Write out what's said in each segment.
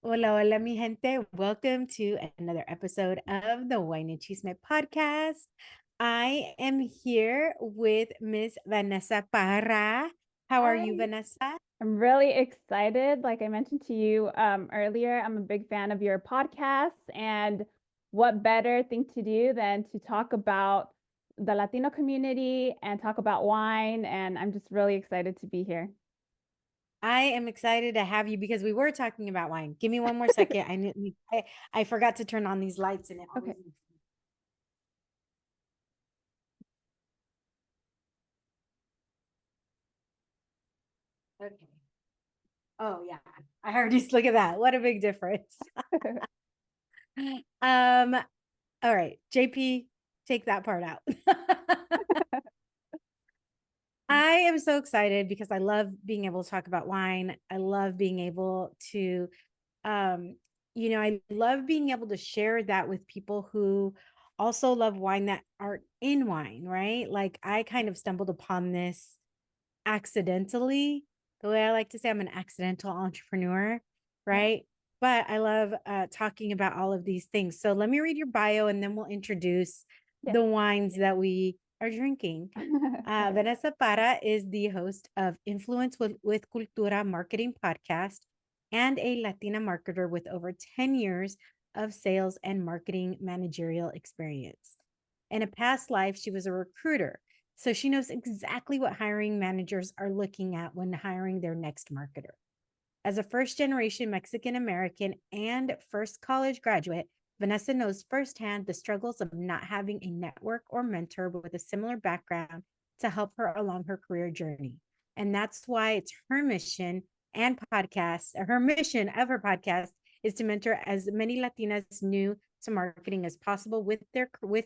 Hola, hola, mi gente. Welcome to another episode of the Wine and Chisme podcast. I am here with Miss Vanessa Parra. How are you, Hi, Vanessa? I'm really excited. Like I mentioned to you earlier, I'm a big fan of your podcast. And what better thing to do than to talk about the Latino community and talk about wine? And I'm just really excited to be here. I am excited to have you because we were talking about wine. Give me one more second. I forgot to turn on these lights and it always Okay. makes okay. Oh yeah. I already look at that. What a big difference. Um, all right, JP, take that part out. I am so excited because I love being able to talk about wine. I love being able to, um, I love being able to share that with people who also love wine that are in wine, right? Like I kind of stumbled upon this accidentally. The way I like to say, I'm an accidental entrepreneur, Yeah. right? But I love talking about all of these things. So let me read your bio and then we'll introduce Yes. the wines that we are drinking. Vanessa Parra is the host of Influence with Cultura Marketing Podcast and a Latina marketer with over 10 years of sales and marketing managerial experience. In a past life, she was a recruiter, so she knows exactly what hiring managers are looking at when hiring their next marketer. As a first generation Mexican American and first college graduate, Vanessa knows firsthand the struggles of not having a network or mentor with a similar background to help her along her career journey. And that's why it's her mission and podcast, her mission of her podcast is to mentor as many Latinas new to marketing as possible with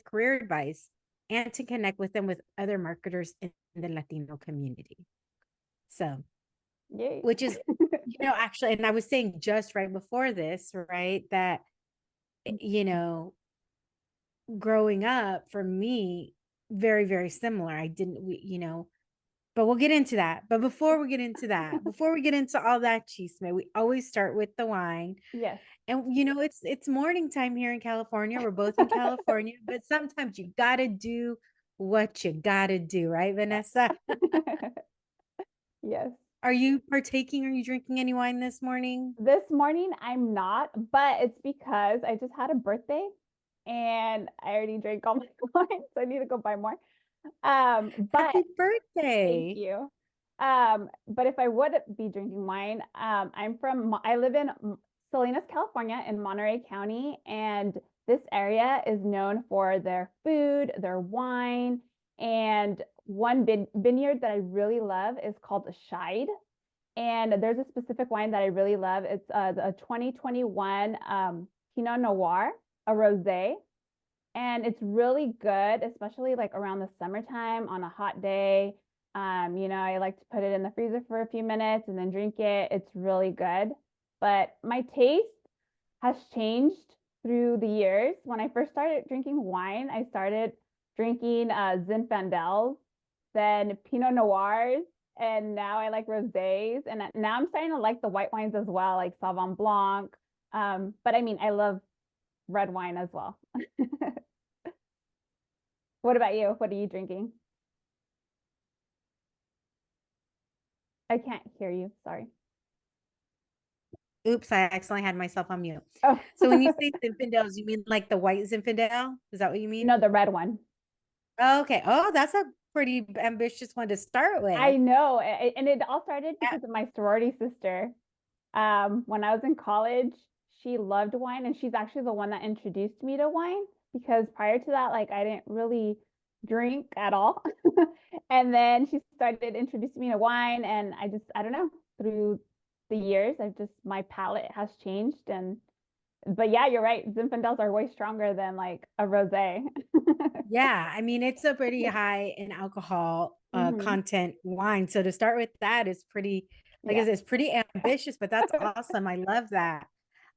career advice and to connect with them with other marketers in the Latino community. So, Yay. which is, actually, and I was saying just right before this, right, that, you know, growing up for me, very, very similar. I didn't, but we'll get into that. But before we get into that, before we get into all that chisme, we always start with the wine. Yes. And it's morning time here in California. We're both in California, but sometimes you gotta do what you gotta do, right, Vanessa? Yes. Are you partaking? Are you drinking any wine this morning? This morning I'm not, but it's because I just had a birthday and I already drank all my wine, so I need to go buy more. But Happy thank birthday. you. But if I would be drinking wine, I live in Salinas, California, in Monterey County, and this area is known for their food, their wine, and one vineyard that I really love is called the Scheid. And there's a specific wine that I really love. It's a 2021 Pinot Noir, a rosé, and it's really good, especially like around the summertime on a hot day. I like to put it in the freezer for a few minutes and then drink it. It's really good. But my taste has changed through the years. When I first started drinking wine, I started drinking Zinfandels, then Pinot Noirs, and now I like rosés. And now I'm starting to like the white wines as well, like Sauvignon Blanc. But I mean, I love red wine as well. What about you? What are you drinking? I can't hear you. Sorry. Oops, I accidentally had myself on mute. Oh, So when you say Zinfandels, you mean like the white Zinfandel? Is that what you mean? no, the red one. Oh, okay. Oh, that's a pretty ambitious one to start with. I know. And it all started because of my sorority sister. When I was in college, she loved wine, and she's actually the one that introduced me to wine because prior to that, like I didn't really drink at all. And then she started introducing me to wine, and I don't know, through the years, my palate has changed. But yeah, you're right. Zinfandels are way stronger than like a rosé. Yeah, I mean it's a pretty high in alcohol Hmm. content wine. So to start with that is pretty, like I Yeah. said, it's pretty ambitious, but that's awesome. I love that.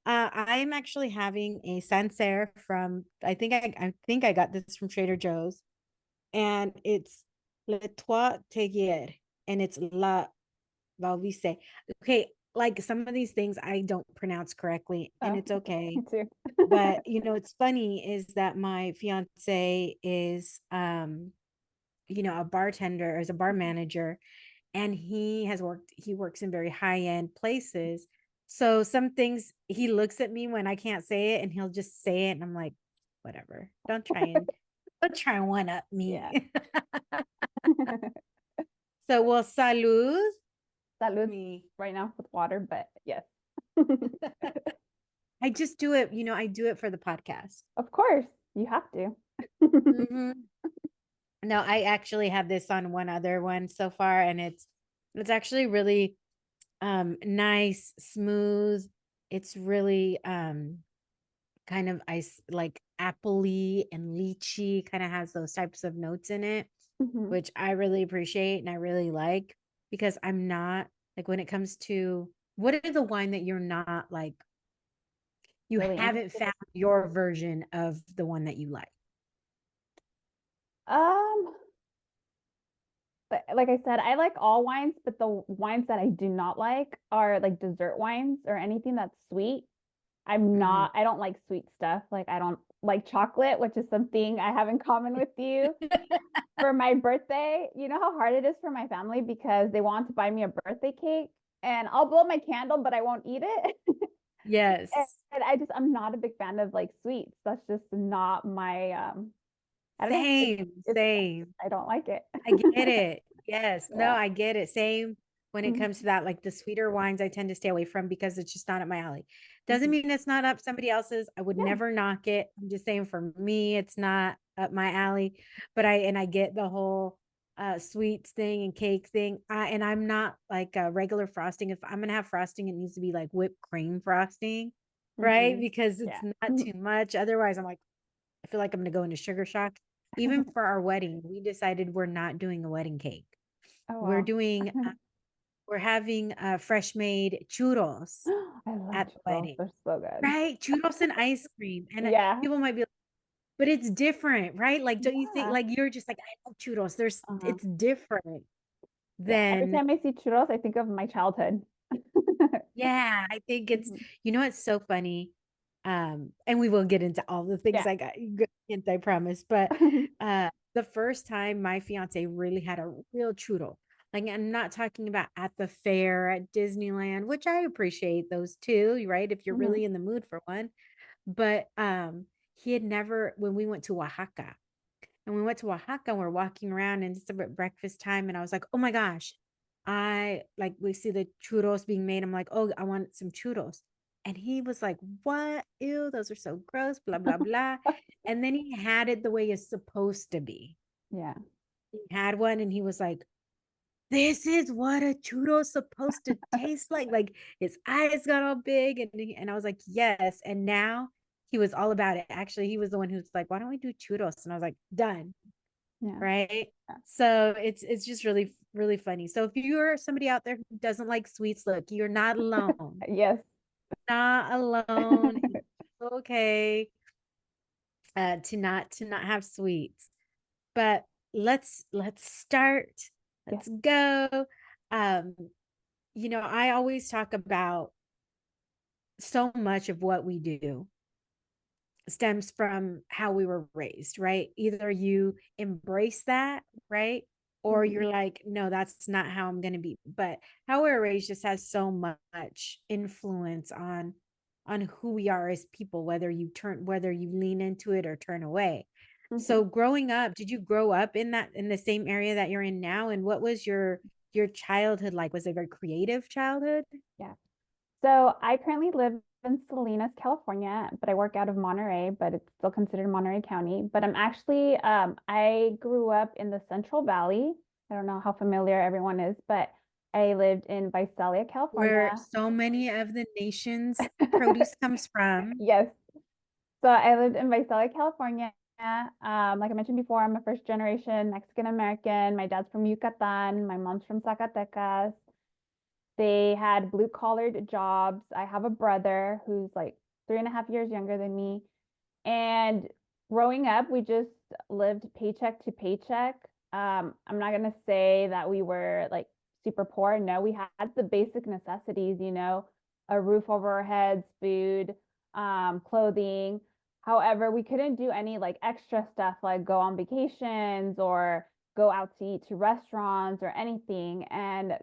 I'm actually having a Sancerre from I think I got this from Trader Joe's, and it's Le Trois Teguier, and it's La Valvise. Okay, like some of these things I don't pronounce correctly, and Oh, it's okay. me too. But it's funny is that my fiance is a bartender, as a bar manager, and he works in very high-end places. So some things he looks at me when I can't say it and he'll just say it and I'm like, whatever. Don't try and one up Yeah. me. So well, salud Salud me. right now with water, but yes. I just do it, I do it for the podcast. Of course, you have to. Mhm. No, I actually have this on one other one so far, and it's actually really nice, smooth. It's really kind of ice, like appley and lychee, kind of has those types of notes in it, Mhm. which I really appreciate and I really like, because I'm not like, when it comes to what are the wine that you're not like, you Really haven't interested. found your version of the one that you like. Um, but like I said, I like all wines, but the wines that I do not like are like dessert wines or anything that's sweet. Mhm. I don't like sweet stuff. Like I don't like chocolate, which is something I have in common with you. For my birthday, you know how hard it is for my family because they want to buy me a birthday cake and I'll blow my candle, but I won't eat it. Yes. And I'm not a big fan of like sweets. That's just not my I don't know. Same, It's same. I don't like it. I get it. Yes. No, Yeah. I get it. Same when it Mhm, comes to that. Like the sweeter wines, I tend to stay away from because it's just not up my alley. Doesn't mhm. mean it's not up somebody else's. I would Yeah. never knock it. I'm just saying for me, it's not up my alley. But I get the whole sweets thing and cake thing. And I'm not like a regular frosting. If I'm gonna have frosting, it needs to be like whipped cream frosting, right? Mhm. Because it's Yeah. not too much. Otherwise, I'm like, I feel like I'm gonna go into sugar shock. Even for our wedding, we decided we're not doing a wedding cake. Oh We're wow. doing we're having fresh made churros I love at the churros. wedding. They're so good. Right? Churros and ice cream. And Yeah. people might be like, but it's different, right? Like, don't you think Yeah. like you're just like, I love churros. Uh-huh. It's different Yeah. Every than time I see churros, I think of my childhood. yeah, I think Mhm. it's so funny. And we will get into all the things Yeah. I got, hint, I promise. But the first time my fiance really had a real churro, like I'm not talking about at the fair at Disneyland, which I appreciate those too, right? If you're Mhm. really in the mood for one. But he had never, when we went to Oaxaca, and we went to Oaxaca, we're walking around and it's about breakfast time. And I was like, oh my gosh, I like, we see the churros being made. I'm like, oh, I want some churros. And he was like, what? Ew, those are so gross, blah, blah, blah. And then he had it the way it's supposed to be. Yeah. He had one and he was like, this is what a churro's supposed to taste like. Like his eyes got all big. And I was like, yes. And now he was all about it. Actually, he was the one who's like, why don't we do churros? And I was like, done. Yeah. Right. Yeah. So it's just really, really funny. So if you're somebody out there who doesn't like sweets, look, you're not alone. Yes. Not alone. It's okay to not have sweets. But let's start. Yes. Let's go. Um, I always talk about so much of what we do stems from how we were raised, right? Either you embrace that, right? Or Mhm. you're like, no, that's not how I'm going to be. But how we're raised just has so much influence on who we are as people, whether you lean into it or turn away. Mhm. So growing up, did you grow up in the same area that you're in now? And what was your childhood like? Was it a very creative childhood? Yeah. So I currently live in Salinas, California, but I work out of Monterey, but it's still considered Monterey County. But I grew up in the Central Valley. I don't know how familiar everyone is, but I lived in Visalia, Where California. so many of the nation's produce comes from. Yes. So I lived in Visalia, California. Like I mentioned before, I'm a first generation Mexican American. My dad's from Yucatan. My mom's from Zacatecas. They had blue collared jobs. I have a brother who's like 3.5 years younger than me. And growing up, we just lived paycheck to paycheck. I'm not gonna say that we were like super poor. No, we had the basic necessities, you know, a roof over our heads, food, clothing. However, we couldn't do any like extra stuff like go on vacations or go out to eat to restaurants or anything. And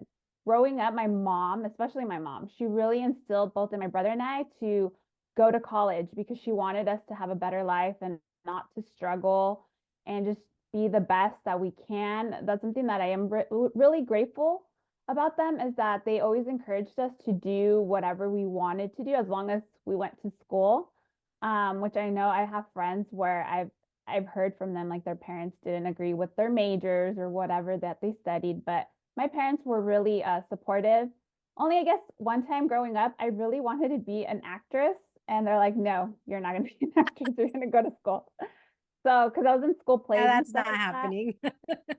growing up, my mom, especially my mom, she really instilled both in my brother and I to go to college because she wanted us to have a better life and not to struggle and just be the best that we can. That's something that I am really grateful about them, is that they always encouraged us to do whatever we wanted to do as long as we went to school. Which I know I have friends where I've heard from them like their parents didn't agree with their majors or whatever that they studied, but my parents were really supportive. Only I guess one time growing up, I really wanted to be an actress, and they're like, "No, you're not going to be an actress. You're going to go to school." So, because I was in school Yeah, plays and that's stuff not like that. happening.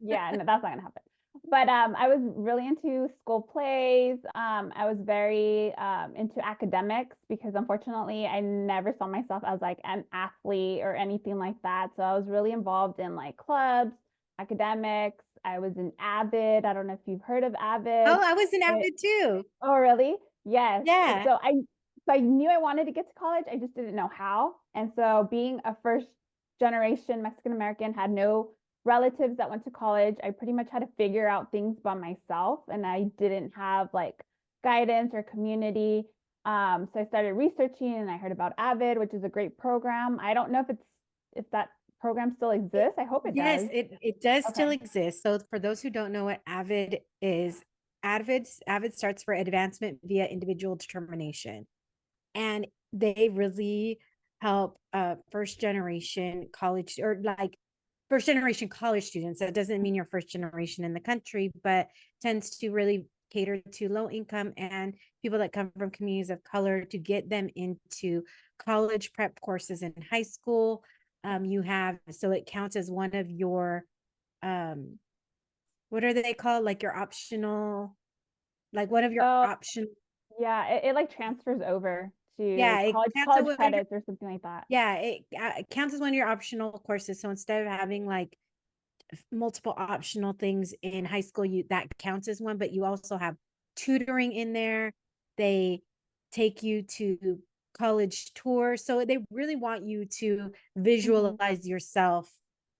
Yeah, no, that's not gonna happen. But I was really into school plays. I was very into academics because unfortunately I never saw myself as like an athlete or anything like that. So I was really involved in like clubs, academics. I was in Avid. I don't know if you've heard of Avid. Oh, I was an It, avid too. oh, really? Yes. Yeah. So I knew I wanted to get to college. I just didn't know how. And so being a first generation Mexican American, had no relatives that went to college. I pretty much had to figure out things by myself, and I didn't have like guidance or community. So I started researching, and I heard about Avid, which is a great program. I don't know if that program still It, exists. I hope it yes, does. it does Okay. still exist. So for those who don't know what AVID is, AVID starts for Advancement via Individual Determination. And they really help first generation college, or like first generation college students. That doesn't mean you're first generation in the country, but tends to really cater to low income and people that come from communities of color to get them into college prep courses in high school. You have, so it counts as one of your um what are they called, like your optional, like one of your Oh, option. yeah, it like transfers over to Yeah, it counts as college one of your, credits or something like that. yeah, it counts as one of your optional courses. So instead of having like multiple optional things in high school, you that counts as one, but you also have tutoring in there. They take you to college tours. So they really want you to Mhm. visualize yourself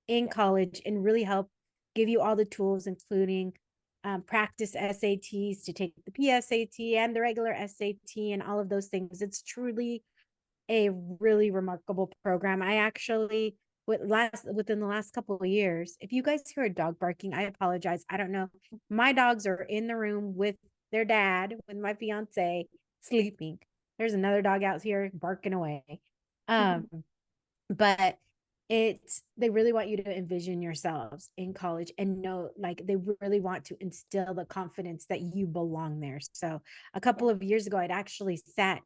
in Yeah. college and really help give you all the tools, including practice SATs to take the PSAT and the regular SAT and all of those things. It's truly a really remarkable program. I actually within the last couple of years, if you guys hear a dog barking, I apologize. I don't know. My dogs are in the room with their dad, with my fiance, sleeping. There's another dog out here barking away. Um, but they really want you to envision yourselves in college and know, like, they really want to instill the confidence that you belong there. So a Yeah. couple of years ago, I'd actually sat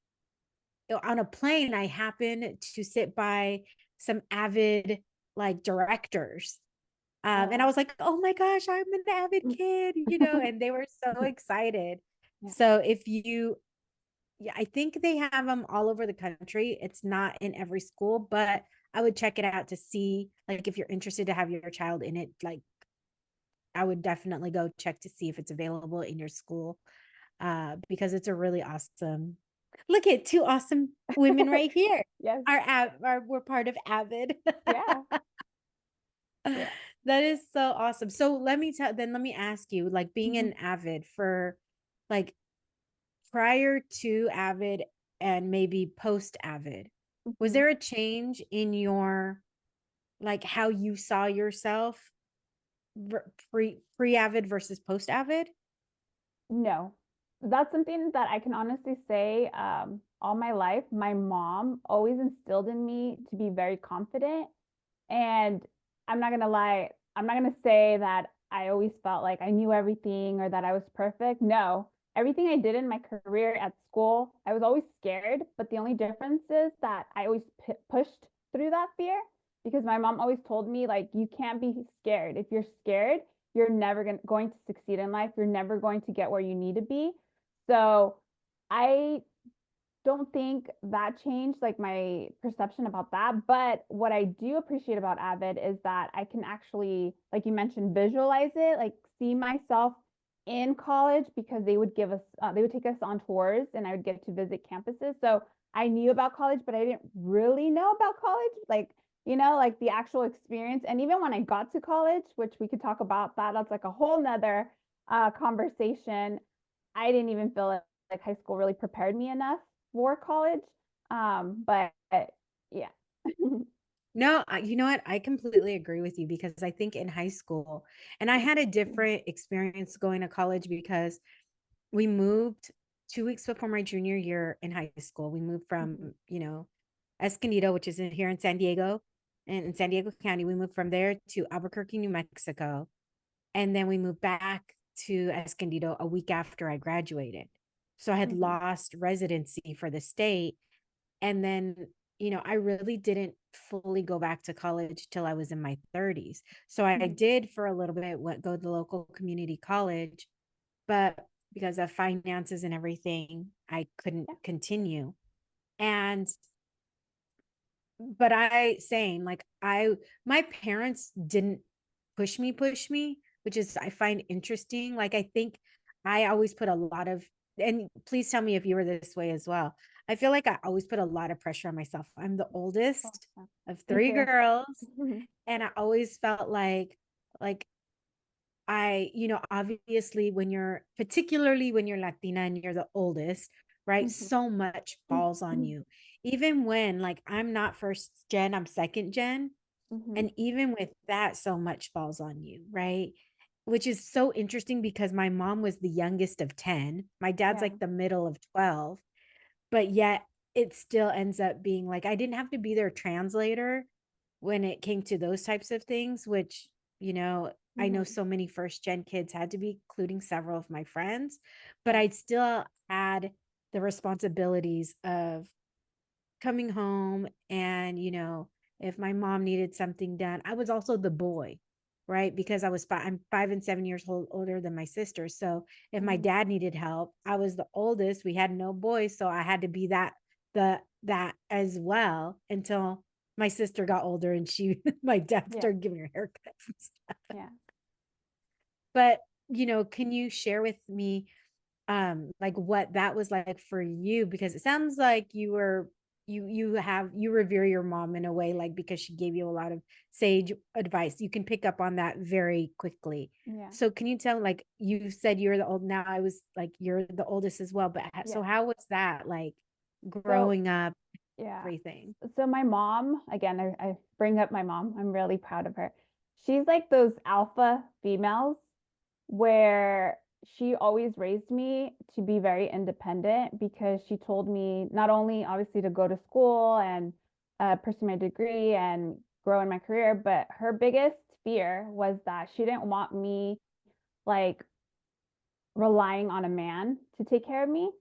on a plane. I happened to sit by some avid like directors. And I Oh. was like, oh my gosh, I'm an avid kid, and they were so excited. Yeah. So yeah, I think they have them all over the country. It's not in every school, but I would check it out to see, like, if you're interested to have your child in it, like, I would definitely go check to see if it's available in your school, because it's a really awesome. Look at two awesome women right here. Yes. We're part of Avid. Yeah. Yeah. That is so awesome. So let me ask you, like, being Mhm. an Avid for, like, prior to Avid and maybe post Avid, was Mhm. there a change in your, like, how you saw yourself pre Avid versus post Avid? No, that's something that I can honestly say, all my life, my mom always instilled in me to be very confident. And I'm not gonna lie, I'm not gonna say that I always felt like I knew everything or that I was perfect. No, everything I did in my career at school, I was always scared. But the only difference is that I always pushed through that fear because my mom always told me, like, you can't be scared. If you're scared, you're never going to succeed in life. You're never going to get where you need to be. So I don't think that changed like my perception about that. But what I do appreciate about Avid is that I can actually, like you mentioned, visualize it, like see myself in college because they would take us on tours and I would get to visit campuses. So I knew about college, but I didn't really know about college, like, like the actual experience. And even when I got to college, which we could talk about that's like a whole nother conversation. I didn't even feel like high school really prepared me enough for college. But yeah. No, you know what? I completely agree with you because I think in high school, and I had a different experience going to college because we moved 2 weeks before my junior year in high school. We moved from, Mhm. Escondido, which is here in San Diego, and in San Diego County. We moved from there to Albuquerque, New Mexico. And then we moved back to Escondido a week after I graduated. So I had Mhm. lost residency for the state. And then, I really didn't fully go back to college till I was in my 30s. So I Mhm. did for a little bit go to the local community college, but because of finances and everything, I couldn't Yeah. continue. And but I saying like my parents didn't push me, which is I find interesting. Like I think I always put a lot of, and please tell me if you were this way as well. I feel like I always put a lot of pressure on myself. I'm the Oh, oldest yeah. of Me three too. girls, Mhm. and I always felt like obviously particularly when you're Latina and you're the oldest, right? Mhm. So much falls on Mhm. you. Even when like I'm not first gen, I'm second gen. Mhm. And even with that, so much falls on you, right? Which is so interesting because my mom was the youngest of 10. My dad's Yeah. like the middle of 12, but yet it still ends up being like I didn't have to be their translator when it came to those types of things, which, I know Mhm. so many first gen kids had to be, including several of my friends, but Yeah. I'd still had the responsibilities of coming home and, if my mom needed something done, I was also the boy, right? Because I'm 5 and 7 years older than my sister. So if my Mhm. dad needed help, I was the oldest. We had no boys. So I had to be that as well until my sister got older and my dad Yeah. started giving her haircuts and stuff. Yeah. But, can you share with me like what that was like for you, because it sounds like you revere your mom in a way, like because she gave you a lot of sage advice. You can pick up on that very quickly. Yeah. So can you tell, like you said you're the old, now I was like you're the oldest as well, but Yeah. so how was that like So growing up, yeah. everything? So my mom, again, I bring up my mom. I'm really proud of her. She's like those alpha females where she always raised me to be very independent because she told me not only obviously to go to school and pursue my degree and grow in my career, but her biggest fear was that she didn't want me like relying on a man to take care of me.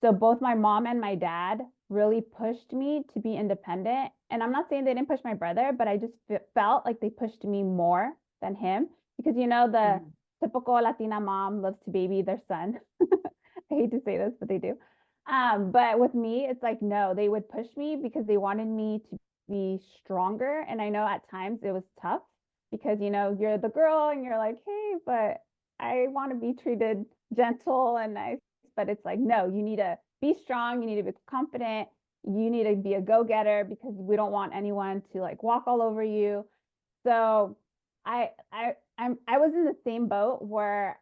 So both my mom and my dad really pushed me to be independent. And I'm not saying they didn't push my brother, but I just felt like they pushed me more than him because the Mhm. typical Latina mom loves to baby their son. I hate to say this, but they do. But with me, it's like no, they would push me because they wanted me to be stronger. And I know at times it was tough because you're the girl and you're like, hey, but I want to be treated gentle and nice. But it's like, no, you need to be strong. You need to be confident. You need to be a go getter because we don't want anyone to like walk all over you. So I was in the same boat where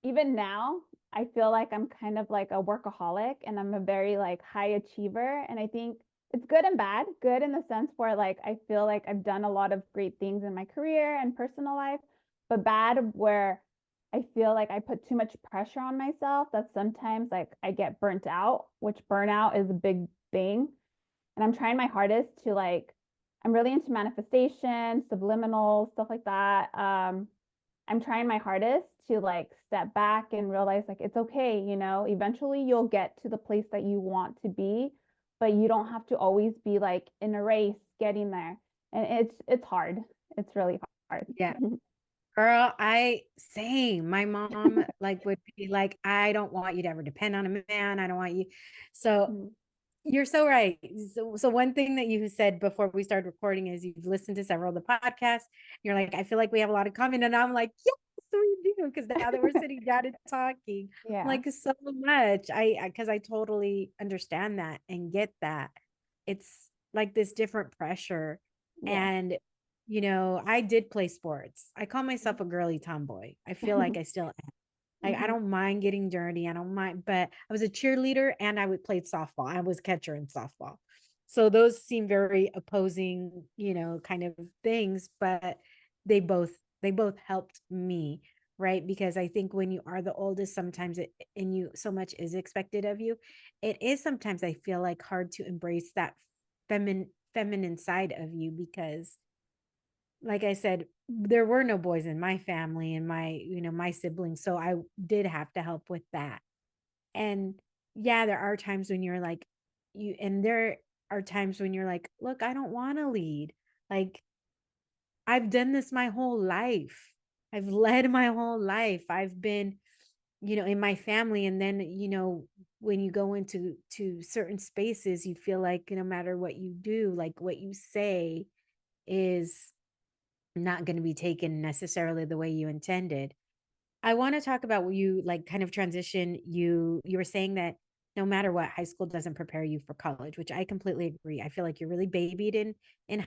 even now I feel like I'm kind of like a workaholic and I'm a very like high achiever. And I think it's good and bad. Good in the sense where like I feel like I've done a lot of great things in my career and personal life, but bad where I feel like I put too much pressure on myself that sometimes like I get burnt out, which burnout is a big thing. And I'm trying my hardest to like, I'm really into manifestation, subliminal, stuff like that. I'm trying my hardest to like step back and realize like it's okay, eventually you'll get to the place that you want to be, but you don't have to always be like in a race getting there. And it's hard. It's really hard. Yeah. Girl, same. My mom like would be like, I don't want you to ever depend on a man. I don't want you. So you're so right. So one thing that you said before we started recording is you've listened to several of the podcasts. You're like, I feel like we have a lot of common, and I'm like, yeah. we do. Because now that we're sitting down and talking, Yeah. like so much. Because I totally understand that and get that. It's like this different pressure. Yeah. And, I did play sports. I call myself a girly tomboy. I feel like I still am. Like, I Mhm. don't mind getting dirty. I don't mind, but I was a cheerleader and I would play softball. I was catcher in softball. So those seem very opposing, kind of things, but they both they both helped me, right? Because I think when you are the oldest, sometimes and you so much is expected of you, it is sometimes I feel like hard to embrace that feminine side of you because like I said, there were no boys in my family and my siblings. So I did have to help with that. And yeah, there are times when you're like, and there are times when you're like, look, I don't want to lead. Like, I've done this my whole life. I've led my whole life. I've been, in my family. And then, when you go into certain spaces, you feel like no matter what you do, like what you say is not going to be taken necessarily the way you intended. I want to talk about where you like kind of transition. You were saying that no matter what, high school doesn't prepare you for college, which I completely agree. I feel like you're really babied in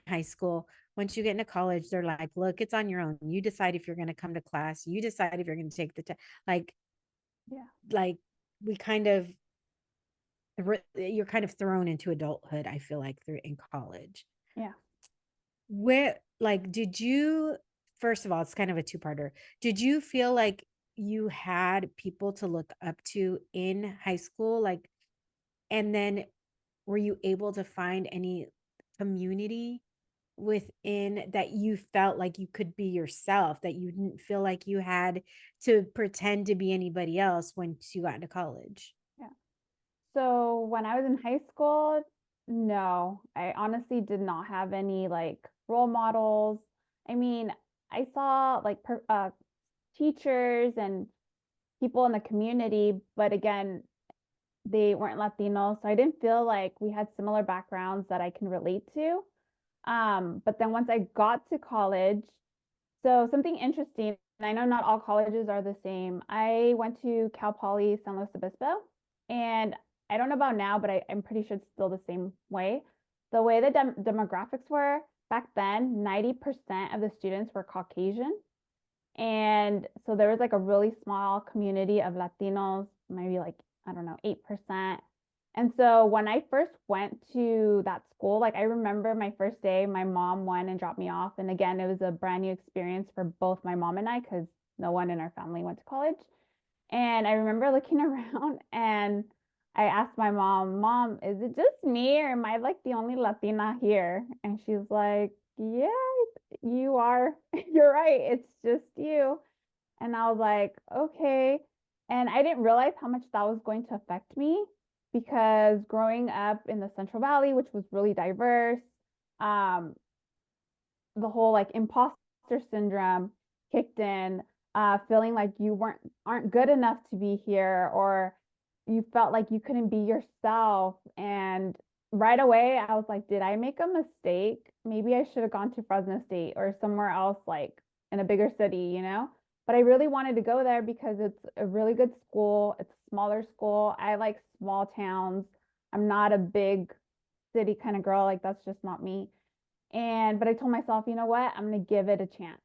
high school. Once you get into college, they're like, look, it's on your own. You decide if you're going to come to class. You decide if you're going to take the test. Yeah. Like we kind of you're kind of thrown into adulthood. I feel like through in college. Yeah. Where like did you first of all, it's kind of a two-parter. Did you feel like you had people to look up to in high school? Like, and then were you able to find any community within that you felt like you could be yourself, that you didn't feel like you had to pretend to be anybody else once you got into college? Yeah. So when I was in high school, no, I honestly did not have any like role models. I mean, I saw like teachers and people in the community, but again, they weren't Latino, so I didn't feel like we had similar backgrounds that I can relate to. But then once I got to college, so something interesting, and I know not all colleges are the same. I went to Cal Poly San Luis Obispo, and I don't know about now, but I'm pretty sure it's still the same way. The way the demographics were back then, 90% of the students were Caucasian. And so there was like a really small community of Latinos, maybe like, I don't know, 8%. And so when I first went to that school, like I remember my first day, my mom went and dropped me off. And again, it was a brand new experience for both my mom and I, because no one in our family went to college. And I remember looking around and I asked my mom, Mom, is it just me or am I like the only Latina here? And she's like, Yeah, you are. You're right. It's just you. And I was like, okay. And I didn't realize how much that was going to affect me because growing up in the Central Valley, which was really diverse, um, the whole like imposter syndrome kicked in, feeling like you aren't good enough to be here, or you felt like you couldn't be yourself. And right away, I was like, did I make a mistake? Maybe I should have gone to Fresno State or somewhere else, like in a bigger city. But I really wanted to go there because it's a really good school. It's a smaller school. I like small towns. I'm not a big city kind of girl. Like, that's just not me. But I told myself, you know what? I'm going to give it a chance,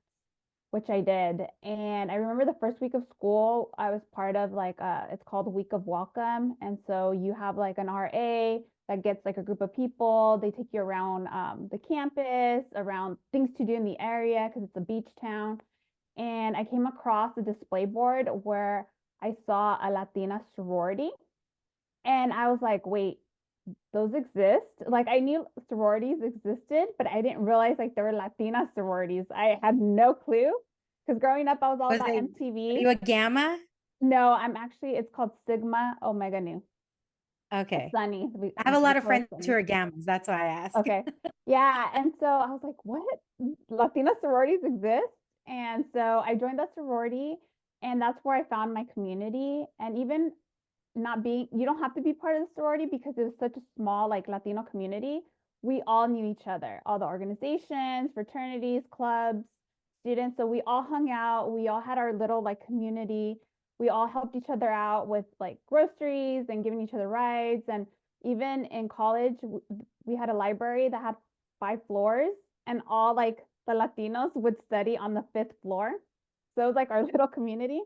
which I did. And I remember the first week of school, I was part of like it's called Week of Welcome. And so you have like an RA that gets like a group of people. They take you around the campus, around things to do in the area because it's a beach town. And I came across a display board where I saw a Latina sorority. And I was like, wait, those exist? Like I knew sororities existed, but I didn't realize like there were Latina sororities. I had no clue because growing up I was all Was about it Are MTV. you a gamma? No, it's called Sigma Omega Nu. It's Okay. Sunny. I have a We lot of call her friends who Sunny. are gammas. That's why I ask. Okay. Yeah. And so I was like, what? Latina sororities exist? And so I joined that sorority, and that's where I found my community. And even not being, you don't have to be part of the sorority because it was such a small like Latino community. We all knew each other, all the organizations, fraternities, clubs. students. So we all hung out. We all had our little like community. We all helped each other out with like groceries and giving each other rides. And even in college, we had a library that had 5 floors, and all like the Latinos would study on the 5th floor. So it was like our little community.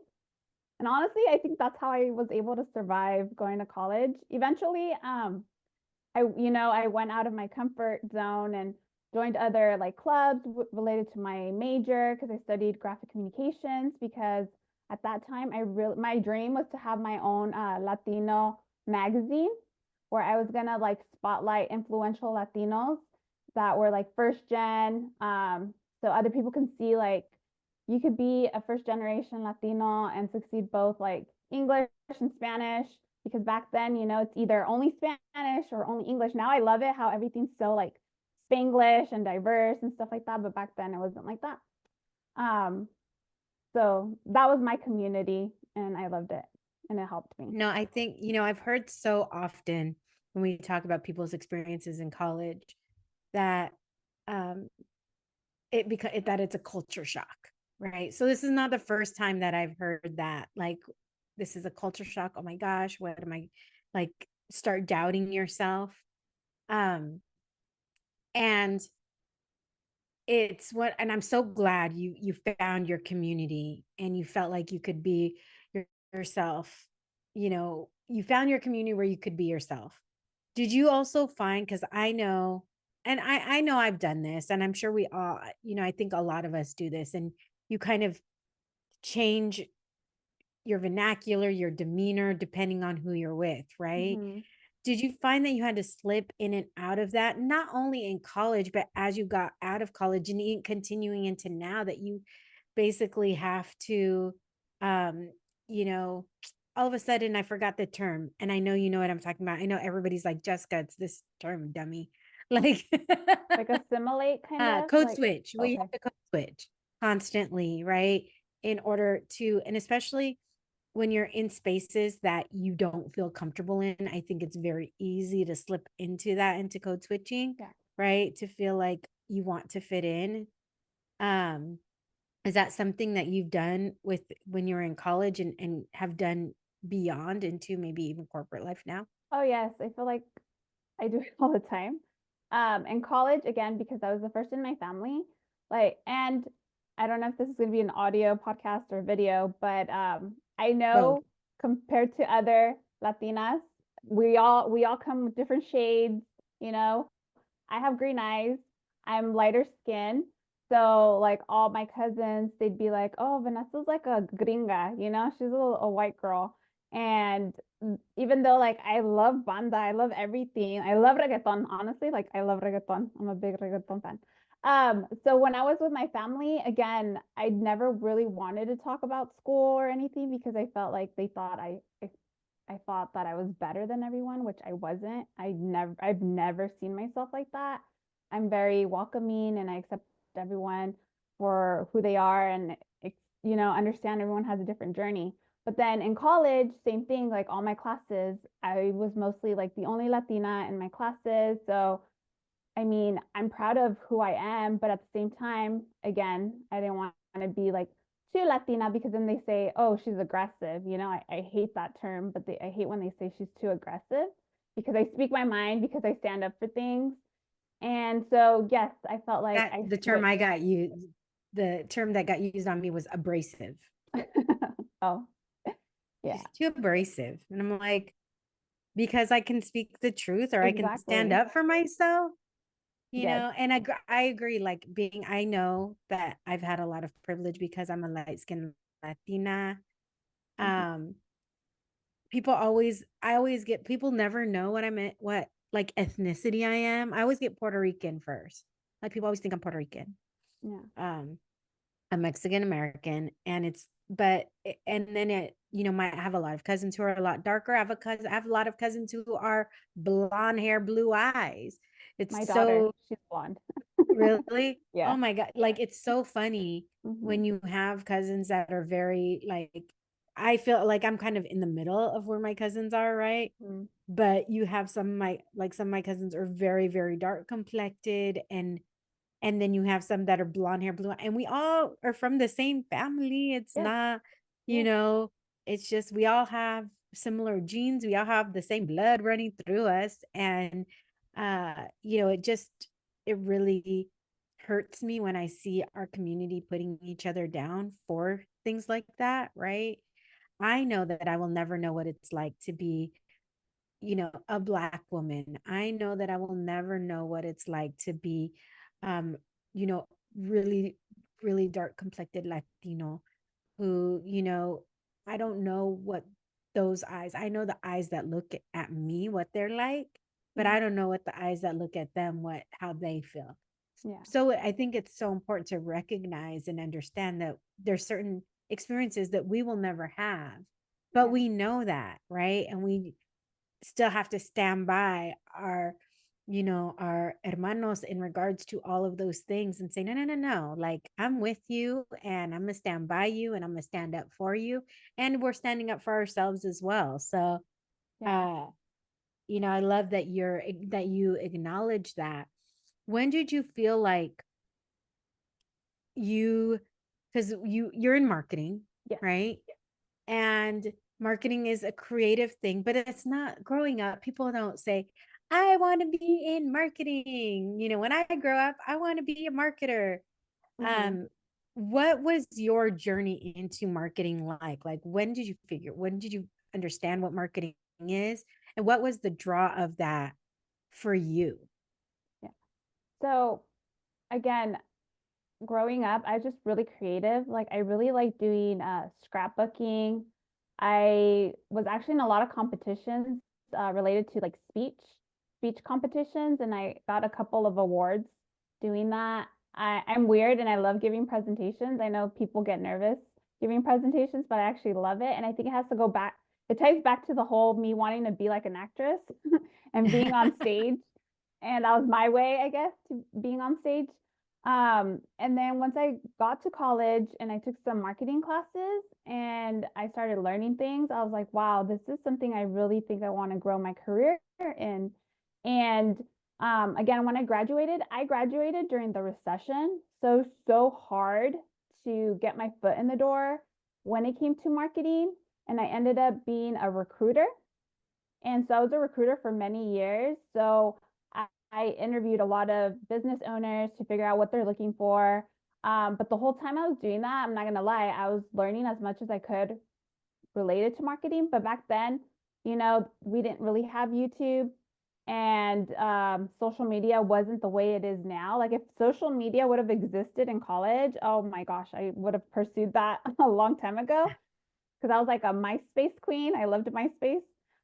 And honestly, I think that's how I was able to survive going to college. Eventually, I went out of my comfort zone and joined other like clubs related to my major because I studied graphic communications, because at that time my dream was to have my own Latino magazine where I was gonna like spotlight influential Latinos that were like first gen, so other people can see like you could be a first generation Latino and succeed both like English and Spanish, because back then, it's either only Spanish or only English. Now I love it how everything's so like Spanglish and diverse and stuff like that, but back then it wasn't like that. So that was my community and I loved it and it helped me. No, I think, I've heard so often when we talk about people's experiences in college that um that it's a culture shock, right? So this is not the first time that I've heard that, like, this is a culture shock. Oh my gosh, what am I, like, start doubting yourself. Um and and I'm so glad you found your community and you felt like you could be yourself. You found your community where you could be yourself. Did you also find, because I know, and I know I've done this, and I'm sure we all, I think a lot of us do this, and you kind of change your vernacular, your demeanor, depending on who you're with, right? Mm-hmm. Did you find that you had to slip in and out of that, not only in college, but as you got out of college and continuing into now, that you basically have to, um, you know, all of a sudden I forgot the term, and I know you know what I'm talking about. I know everybody's like, Jessica, it's this term, dummy. Like, Like assimilate kind of code like, switch. We okay. have to code switch constantly, right? In order to, and especially when you're in spaces that you don't feel comfortable in, I think it's very easy to slip into code switching, Yeah. right? To feel like you want to fit in. Um, is that something that you've done with when you were in college, and have done beyond into maybe even corporate life now? Oh yes, I feel like I do it all the time. In college, again, because I was the first in my family, like, and I don't know if this is going to be an audio podcast or video, but I Both. know compared to other Latinas, we all come with different shades. You know, I have green eyes. I'm lighter skin. So like all my cousins, they'd be like, "Oh, Vanessa's like a gringa, she's a white girl." And even though like I love banda, I love everything. I love reggaeton, honestly. Like I love reggaeton. I'm a big reggaeton fan. So when I was with my family, again, I never really wanted to talk about school or anything because I felt like they thought I thought that I was better than everyone, which I wasn't. I've never seen myself like that. I'm very welcoming and I accept everyone for who they are and understand everyone has a different journey. But then in college, same thing, like all my classes, I was mostly like the only Latina in my classes. So I mean, I'm proud of who I am, but at the same time, again, I didn't want to be like too Latina because then they say, oh, she's aggressive. I hate that term, but I hate when they say she's too aggressive because I speak my mind, because I stand up for things. And so, yes, I felt like That I the term switched. I got you, the term that got used on me was abrasive. Oh, yeah, She's too abrasive. And I'm like, because I can speak the truth, or I can stand exactly. up for myself, Yes. and I agree. Like, I know that I've had a lot of privilege because I'm a light skinned Latina. Mhm. Um, I always get, people never know what I meant, what like ethnicity I am. I always get Puerto Rican first. Like, people always think I'm Puerto Rican. Yeah. Um, I'm Mexican American, and and then might have a lot of cousins who are a lot darker. I have a lot of cousins who are blonde hair, blue eyes. My It's daughter, so, she's blonde. really, oh Yeah. my God. Like, it's so funny Hmm. when you have cousins that are very, like, I feel like I'm kind of in the middle of where my cousins are, right? Mm. But you have some of my cousins are very, very dark complected, and And then you have some that are blonde hair, blue, and we all are from the same family. It's Yes. not, Yes. it's just we all have similar genes. We all have the same blood running through us. And it really hurts me when I see our community putting each other down for things like that, right? I know that I will never know what it's like to be, a Black woman. I know that I will never know what it's like to be, um, really, really dark complected Latino who, I don't know what those eyes, I know the eyes that look at me, what they're like, but I don't know what the eyes that look at them, how they feel. Yeah. So I think it's so important to recognize and understand that there's certain experiences that we will never have, but Yeah. we know that, right? And we still have to stand by our hermanos in regards to all of those things and say, no, no, no, no. Like, I'm with you and I'm going to stand by you and I'm going to stand up for you. And we're standing up for ourselves as well. So, Yeah. uh, I love that you acknowledge that. When did you feel like you, because you're in marketing, Yes. right? And marketing is a creative thing, but it's not. Growing up, people don't say, I want to be in marketing. When I grow up, I want to be a marketer. Mm-hmm. Um, what was your journey into marketing like? Like, when did you understand what marketing is? And what was the draw of that for you? Yeah. So again, growing up, I was just really creative. Like I really like doing scrapbooking. I was actually in a lot of competitions related to like speech competitions, and I got a couple of awards doing that. I'm weird and I love giving presentations. I know people get nervous giving presentations, but I actually love it. And I think it has to go back, it ties back to the whole me wanting to be like an actress and being on stage. And that was my way, I guess, to being on stage. And then once I got to college and I took some marketing classes and I started learning things, I was like, wow, this is something I really think I want to grow my career in. And again, when I graduated during the recession. So hard to get my foot in the door when it came to marketing. And I ended up being a recruiter. And so I was a recruiter for many years. So I interviewed a lot of business owners to figure out what they're looking for. But the whole time I was doing that, I'm not going to lie, I was learning as much as I could related to marketing. But back then, we didn't really have YouTube and social media wasn't the way it is now. Like if social media would have existed in college, oh my gosh, I would have pursued that a long time ago because I was like a MySpace queen. I loved MySpace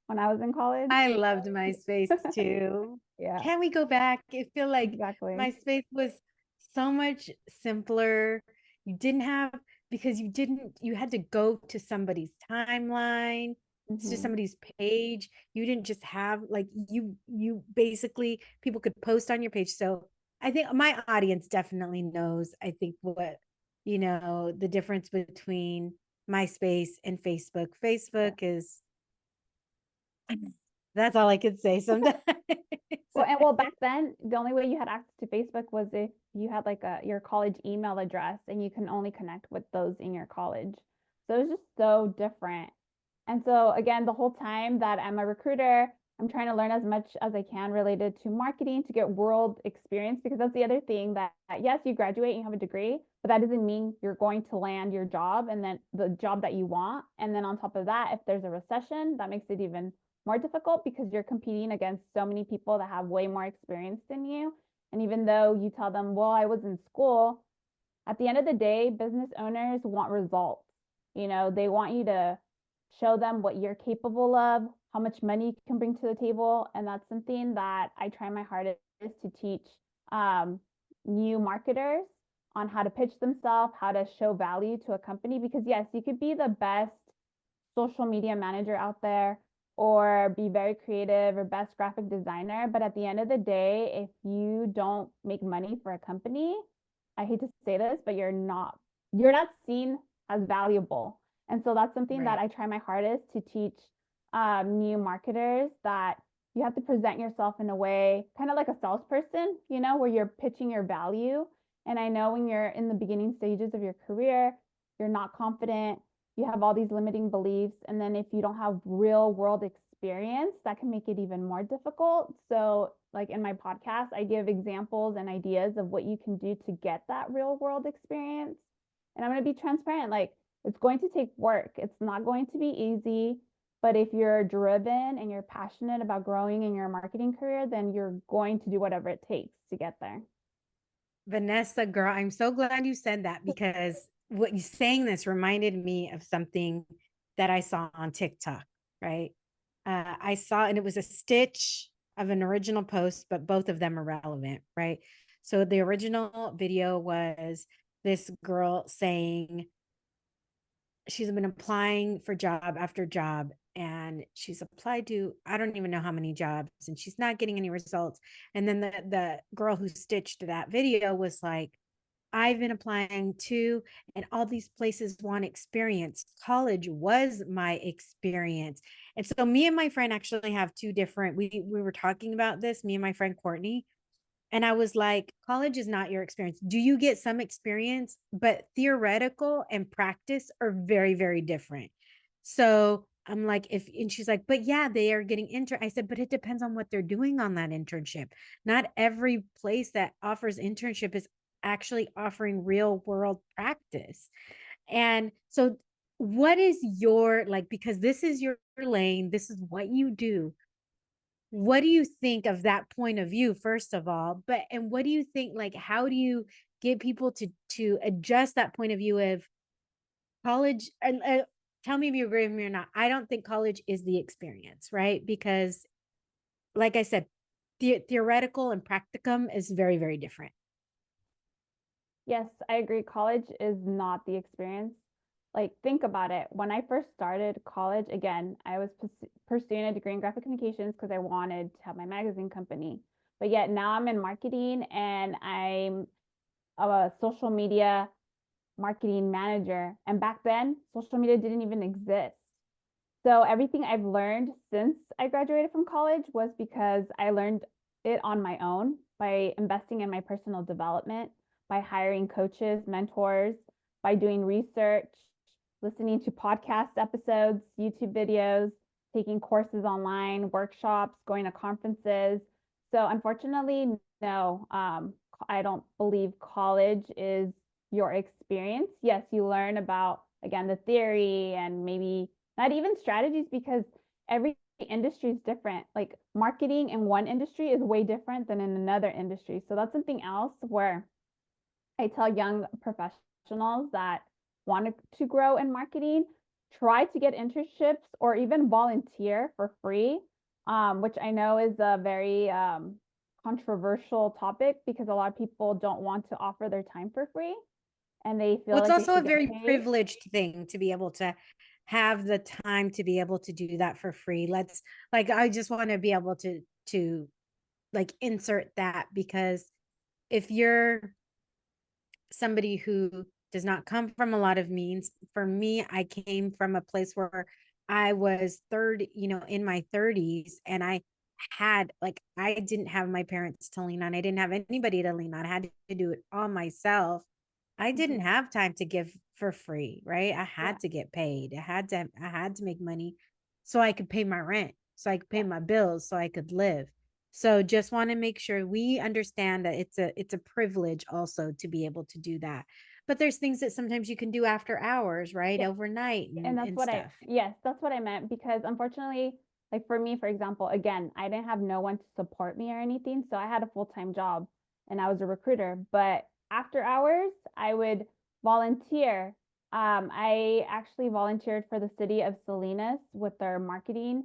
when I was in college. I loved MySpace too. Yeah, Can we go back? I feel like exactly. MySpace was so much simpler. You didn't have, because you had to go to somebody's timeline, to Mm-hmm. somebody's page. You didn't just have like you basically people could post on your page. So I think my audience definitely knows, I think the difference between MySpace and Facebook. Yeah. Facebook is that's all I could say sometimes. Well, back then, the only way you had access to Facebook was if you had like your college email address and you can only connect with those in your college. So it was just so different. And so again, the whole time that I'm a recruiter, I'm trying to learn as much as I can related to marketing to get world experience because that's the other thing that yes, you graduate and you have a degree, but that doesn't mean you're going to land your job and then the job that you want. And then on top of that, if there's a recession, that makes it even more difficult because you're competing against so many people that have way more experience than you. And even though you tell them, well, I was in school, at the end of the day, business owners want results. They want you to show them what you're capable of, how much money you can bring to the table. And that's something that I try my hardest to teach new marketers on how to pitch themselves, how to show value to a company. Because yes, you could be the best social media manager out there or be very creative or best graphic designer. But at the end of the day, if you don't make money for a company, I hate to say this, but you're not seen as valuable. And so that's something that Right. I try my hardest to teach new marketers that you have to present yourself in a way, kind of like a salesperson, where you're pitching your value. And I know when you're in the beginning stages of your career, you're not confident, you have all these limiting beliefs. And then if you don't have real world experience, that can make it even more difficult. So, like in my podcast, I give examples and ideas of what you can do to get that real world experience. And I'm going to be transparent. Like, it's going to take work. It's not going to be easy. But if you're driven and you're passionate about growing in your marketing career, then you're going to do whatever it takes to get there. Vanessa, girl, I'm so glad you said that, because what you saying this reminded me of something that I saw on TikTok, right? I saw, and it was a stitch of an original post, but both of them are relevant, right? So the original video was this girl saying she's been applying for job after job, and she's applied to, I don't even know how many jobs, and she's not getting any results. And then the girl who stitched that video was like, I've been applying to, and all these places want experience. College was my experience. And so me and my friend actually have two different, we were talking about this, me and my friend Courtney. And I was like, college is not your experience. Do you get some experience? But theoretical and practice are very, very different. So I'm like, and she's like, but yeah, they are getting I said, but it depends on what they're doing on that internship. Not every place that offers internship is actually offering real world practice. And so, what is your, like, because this is your lane, this is what you do, what do you think of that point of view, first of all? But and what do you think, like, how do you get people to adjust that point of view of college? And tell me if you agree with me or not. I don't think college is the experience, right? Because like I said, theoretical and practicum is very, very different. Yes, I agree. College is not the experience. Like, think about it. When I first started college, again, I was pursuing a degree in graphic communications because I wanted to have my magazine company. But yet now I'm in marketing and I'm a social media marketing manager. And back then, social media didn't even exist. So everything I've learned since I graduated from college was because I learned it on my own by investing in my personal development, by hiring coaches, mentors, by doing research, listening to podcast episodes, YouTube videos, taking courses online, workshops, going to conferences. So unfortunately, no, I don't believe college is your experience. Yes, you learn about, again, the theory and maybe not even strategies, because every industry is different. Like, marketing in one industry is way different than in another industry. So that's something else where I tell young professionals that want to grow in marketing, try to get internships or even volunteer for free, which I know is a very controversial topic because a lot of people don't want to offer their time for free and they feel Well, it's like they also a should get very paid. privileged thing to be able to have the time to be able to do that for free. Let's, like, I just want to be able to like insert that, because if you're somebody who does not come from a lot of means, for me, I came from a place where I was in my 30s, and I had, like, I didn't have my parents to lean on. I didn't have anybody to lean on. I had to do it all myself. I didn't have time to give for free, right? I Yeah. had to get paid. I had to make money so I could pay my rent, so I could pay Yeah. my bills, so I could live. So just want to make sure we understand that it's a privilege also to be able to do that. But there's things that sometimes you can do after hours, right? Yeah. Overnight And and stuff. yes, that's what I meant. Because unfortunately, like for me, for example, again, I didn't have no one to support me or anything. So I had a full-time job and I was a recruiter. But after hours, I would volunteer. I actually volunteered for the city of Salinas with their marketing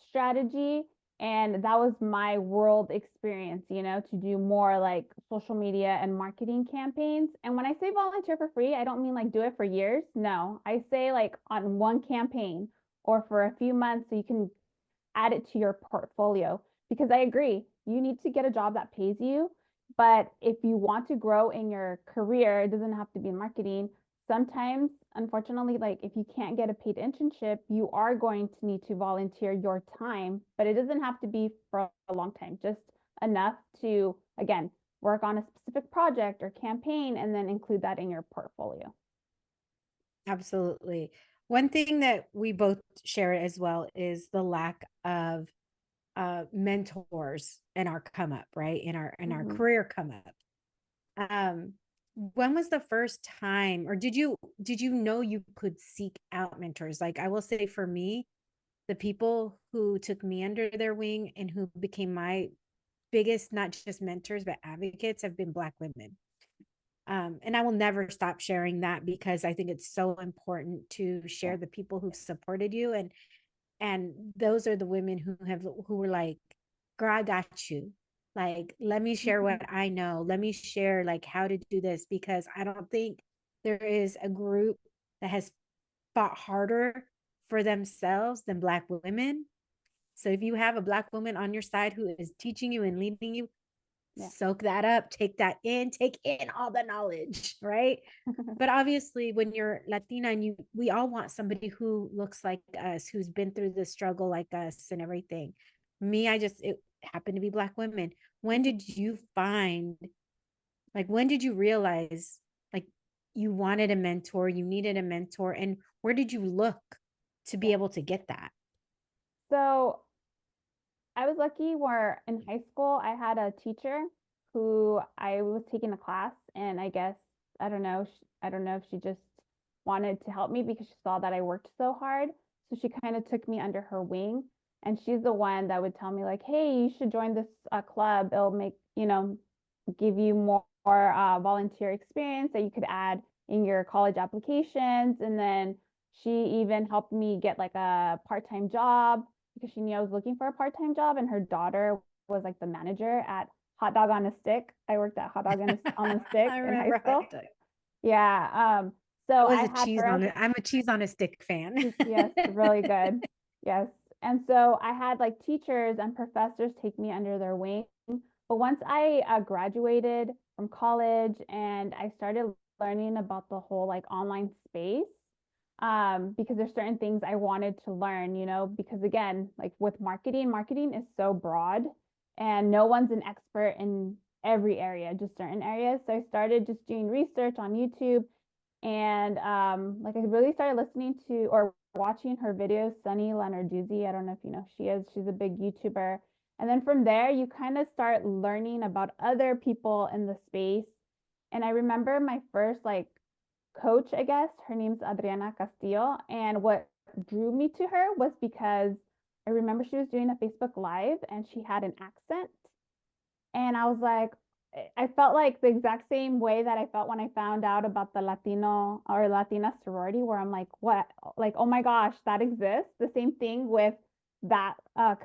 strategy. And that was my world experience, to do more like social media and marketing campaigns. And when I say volunteer for free, I don't mean like do it for years. No, I say like on one campaign or for a few months so you can add it to your portfolio. Because I agree, you need to get a job that pays you. But if you want to grow in your career, it doesn't have to be in marketing. sometimes, unfortunately, like if you can't get a paid internship, you are going to need to volunteer your time, but it doesn't have to be for a long time, just enough to, again, work on a specific project or campaign and then include that in your portfolio. Absolutely. One thing that we both share as well is the lack of mentors in our come up, right? In our career come up. When was the first time, or did you know you could seek out mentors? Like, I will say for me, the people who took me under their wing and who became my biggest, not just mentors, but advocates, have been Black women. And I will never stop sharing that because I think it's so important to share the people who've supported you. And those are the women who were like, girl, I got you. Like, let me share what I know. Let me share like how to do this, because I don't think there is a group that has fought harder for themselves than Black women. So if you have a Black woman on your side who is teaching you and leading you, soak that up, take in all the knowledge, right? But obviously when you're Latina and we all want somebody who looks like us, who's been through the struggle like us and everything. It happened to be Black women. When did you find, like, when did you realize like you wanted a mentor, you needed a mentor, and where did you look to be able to get that? So I was lucky where in high school I had a teacher who I was taking a class, and I guess I don't know if she just wanted to help me because she saw that I worked so hard. So she kind of took me under her wing, and she's the one that would tell me like, "Hey, you should join this club. It'll make, give you more volunteer experience that you could add in your college applications." And then she even helped me get like a part-time job because she knew I was looking for a part-time job, and her daughter was like the manager at Hot Dog on a Stick. I worked at Hot Dog on a Stick I in high remember school. Yeah. So I had her as I'm a cheese on a stick fan. yes, really good. Yes. And so I had like teachers and professors take me under their wing. But once I graduated from college and I started learning about the whole like online space, because there's certain things I wanted to learn, because again, like with marketing is so broad and no one's an expert in every area, just certain areas. So I started just doing research on YouTube, and like I really started listening to or watching her videos, Sunny Lenarduzzi. I don't know if you know who she is. She's a big YouTuber. And then from there, you kind of start learning about other people in the space. And I remember my first like coach, I guess, her name's Adriana Castillo. And what drew me to her was because I remember she was doing a Facebook Live and she had an accent. And I was like, I felt like the exact same way that I felt when I found out about the Latino or Latina sorority, where I'm like, what? Like, oh my gosh, that exists. The same thing with that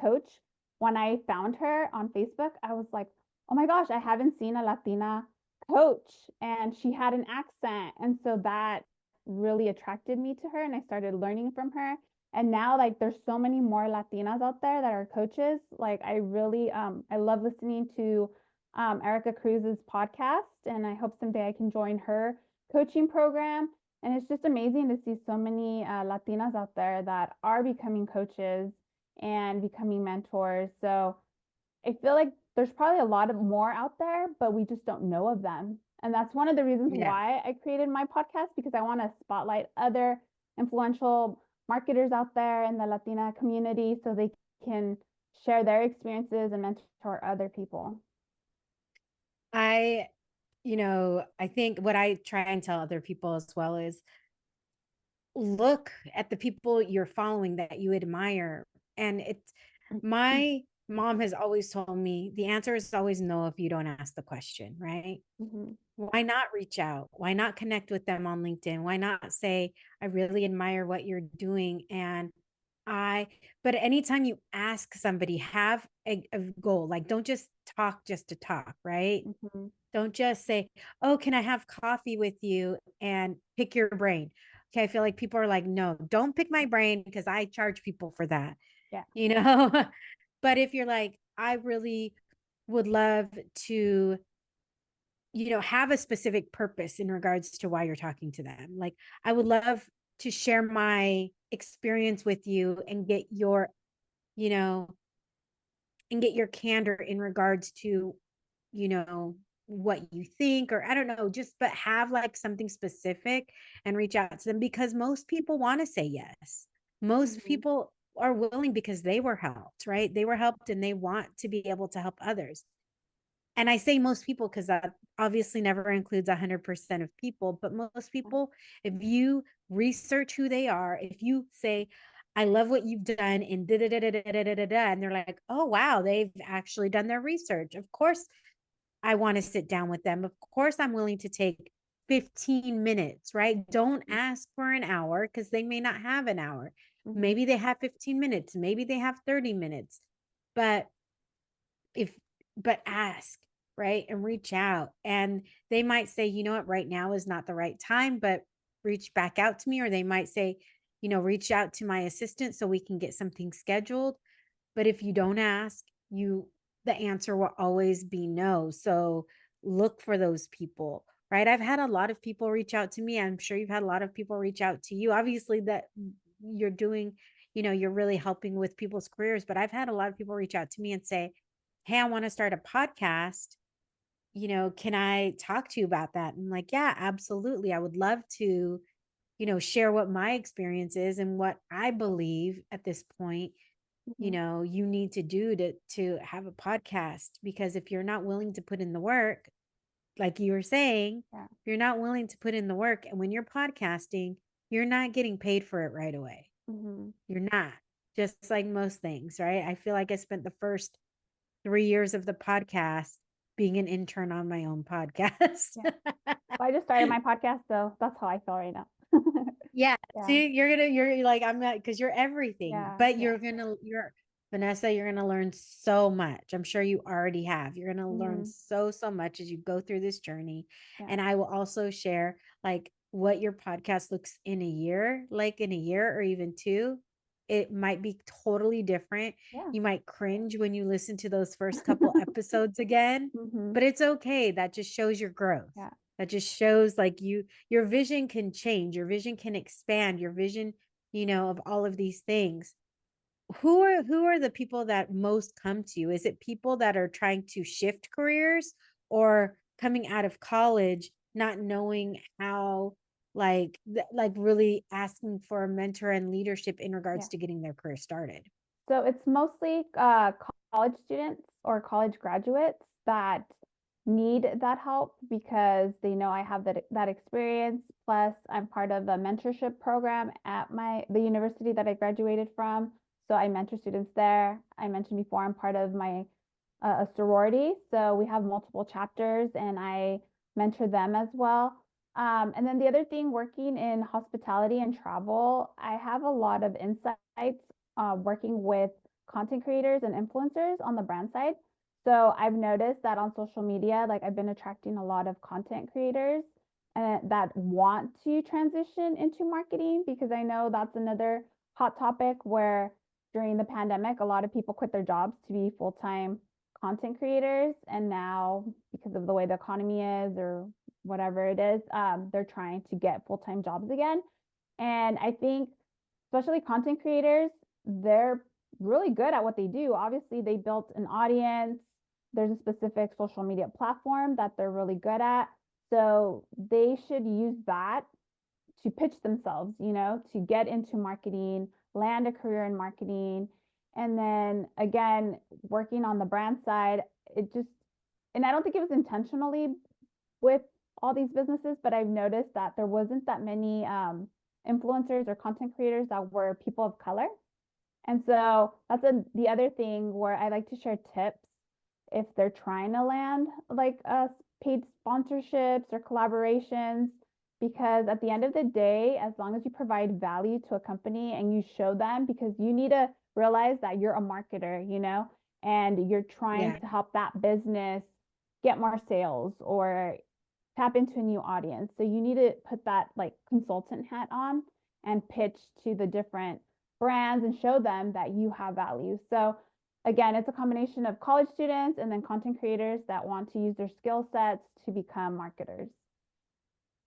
coach. When I found her on Facebook, I was like, oh my gosh, I haven't seen a Latina coach. And she had an accent. And so that really attracted me to her. And I started learning from her. And now like there's so many more Latinas out there that are coaches. Like I really I love listening to Erica Cruz's podcast, and I hope someday I can join her coaching program. And it's just amazing to see so many Latinas out there that are becoming coaches and becoming mentors. So I feel like there's probably a lot of more out there, but we just don't know of them. And that's one of the reasons Yeah. why I created my podcast, because I want to spotlight other influential marketers out there in the Latina community so they can share their experiences and mentor other people. I, I think what I try and tell other people as well is look at the people you're following that you admire. And my mom has always told me the answer is always no if you don't ask the question, right? Mm-hmm. Why not reach out? Why not connect with them on LinkedIn? Why not say, I really admire what you're doing? But anytime you ask somebody, have a goal. Like, don't just talk just to talk, right? Mm-hmm. Don't just say, oh, can I have coffee with you and pick your brain? Okay. I feel like people are like, no, don't pick my brain because I charge people for that, Yeah. you know? But if you're like, I really would love to have a specific purpose in regards to why you're talking to them. Like, I would love to share my experience with you and get your, you know, and get your candor in regards to, what you think, or I don't know, just, but have like something specific and reach out to them, because most people want to say yes. Most Mhm. people are willing because they were helped, right? They were helped and they want to be able to help others. And I say most people because that obviously never includes 100% of people, but most people, if you research who they are, if you say, I love what you've done in da da da da da da da da, and they're like, oh wow, they've actually done their research. Of course, I want to sit down with them. Of course, I'm willing to take 15 minutes, right? Don't ask for an hour because they may not have an hour. Mhm. Maybe they have 15 minutes, maybe they have 30 minutes. But if but ask, right? And reach out. And they might say, you know what, right now is not the right time, but reach back out to me. Or they might say, reach out to my assistant so we can get something scheduled. But if you don't ask, the answer will always be no. So look for those people, right? I've had a lot of people reach out to me. I'm sure you've had a lot of people reach out to you. Obviously, that you're doing, you're really helping with people's careers. But I've had a lot of people reach out to me and say, hey, I want to start a podcast. Can I talk to you about that? And I'm like, yeah, absolutely. I would love to, share what my experience is and what I believe at this point, Mhm. you need to do to have a podcast. Because if you're not willing to put in the work, like you were saying, Yeah. you're not willing to put in the work. And when you're podcasting, you're not getting paid for it right away. Mhm. You're not. Just like most things, right? I feel like I spent the first 3 years of the podcast being an intern on my own podcast. Yeah. Well, I just started my podcast, so that's how I feel right now. Yeah. Yeah. See, you're like, I'm not, because you're everything, Yeah. but Yeah. you're Vanessa, you're going to learn so much. I'm sure you already have. You're going to learn Mhm. so much as you go through this journey. Yeah. And I will also share like what your podcast looks in a year, like in a year or even two. It might be totally different. Yeah. You might cringe when you listen to those first couple episodes again, Mhm. but it's okay. That just shows your growth. Yeah. That just shows like your vision can change, your vision can expand, your vision, of all of these things. Who are the people that most come to you? Is it people that are trying to shift careers, or coming out of college not knowing how, like really asking for a mentor and leadership in Yeah. regards to getting their career started? So it's mostly college students or college graduates that need that help because they know I have that experience. Plus, I'm part of a mentorship program at the university that I graduated from. So I mentor students there. I mentioned before I'm part of my a sorority, so we have multiple chapters, and I mentor them as well. And then the other thing, working in hospitality and travel, I have a lot of insights working with content creators and influencers on the brand side. So I've noticed that on social media, like I've been attracting a lot of content creators that want to transition into marketing, because I know that's another hot topic where during the pandemic, a lot of people quit their jobs to be full-time content creators. And now, because of the way the economy is or whatever it is, they're trying to get full-time jobs again. And I think, especially content creators, they're really good at what they do. Obviously, they built an audience. There's a specific social media platform that they're really good at. So they should use that to pitch themselves, to get into marketing, land a career in marketing. And then again, working on the brand side, and I don't think it was intentionally with all these businesses, but I've noticed that there wasn't that many influencers or content creators that were people of color. And so that's the other thing where I like to share tips if they're trying to land like paid sponsorships or collaborations, because at the end of the day, as long as you provide value to a company and you show them, because you need to realize that you're a marketer, and you're trying Yeah. to help that business get more sales or tap into a new audience. So you need to put that like consultant hat on and pitch to the different brands and show them that you have value. So again, it's a combination of college students and then content creators that want to use their skill sets to become marketers.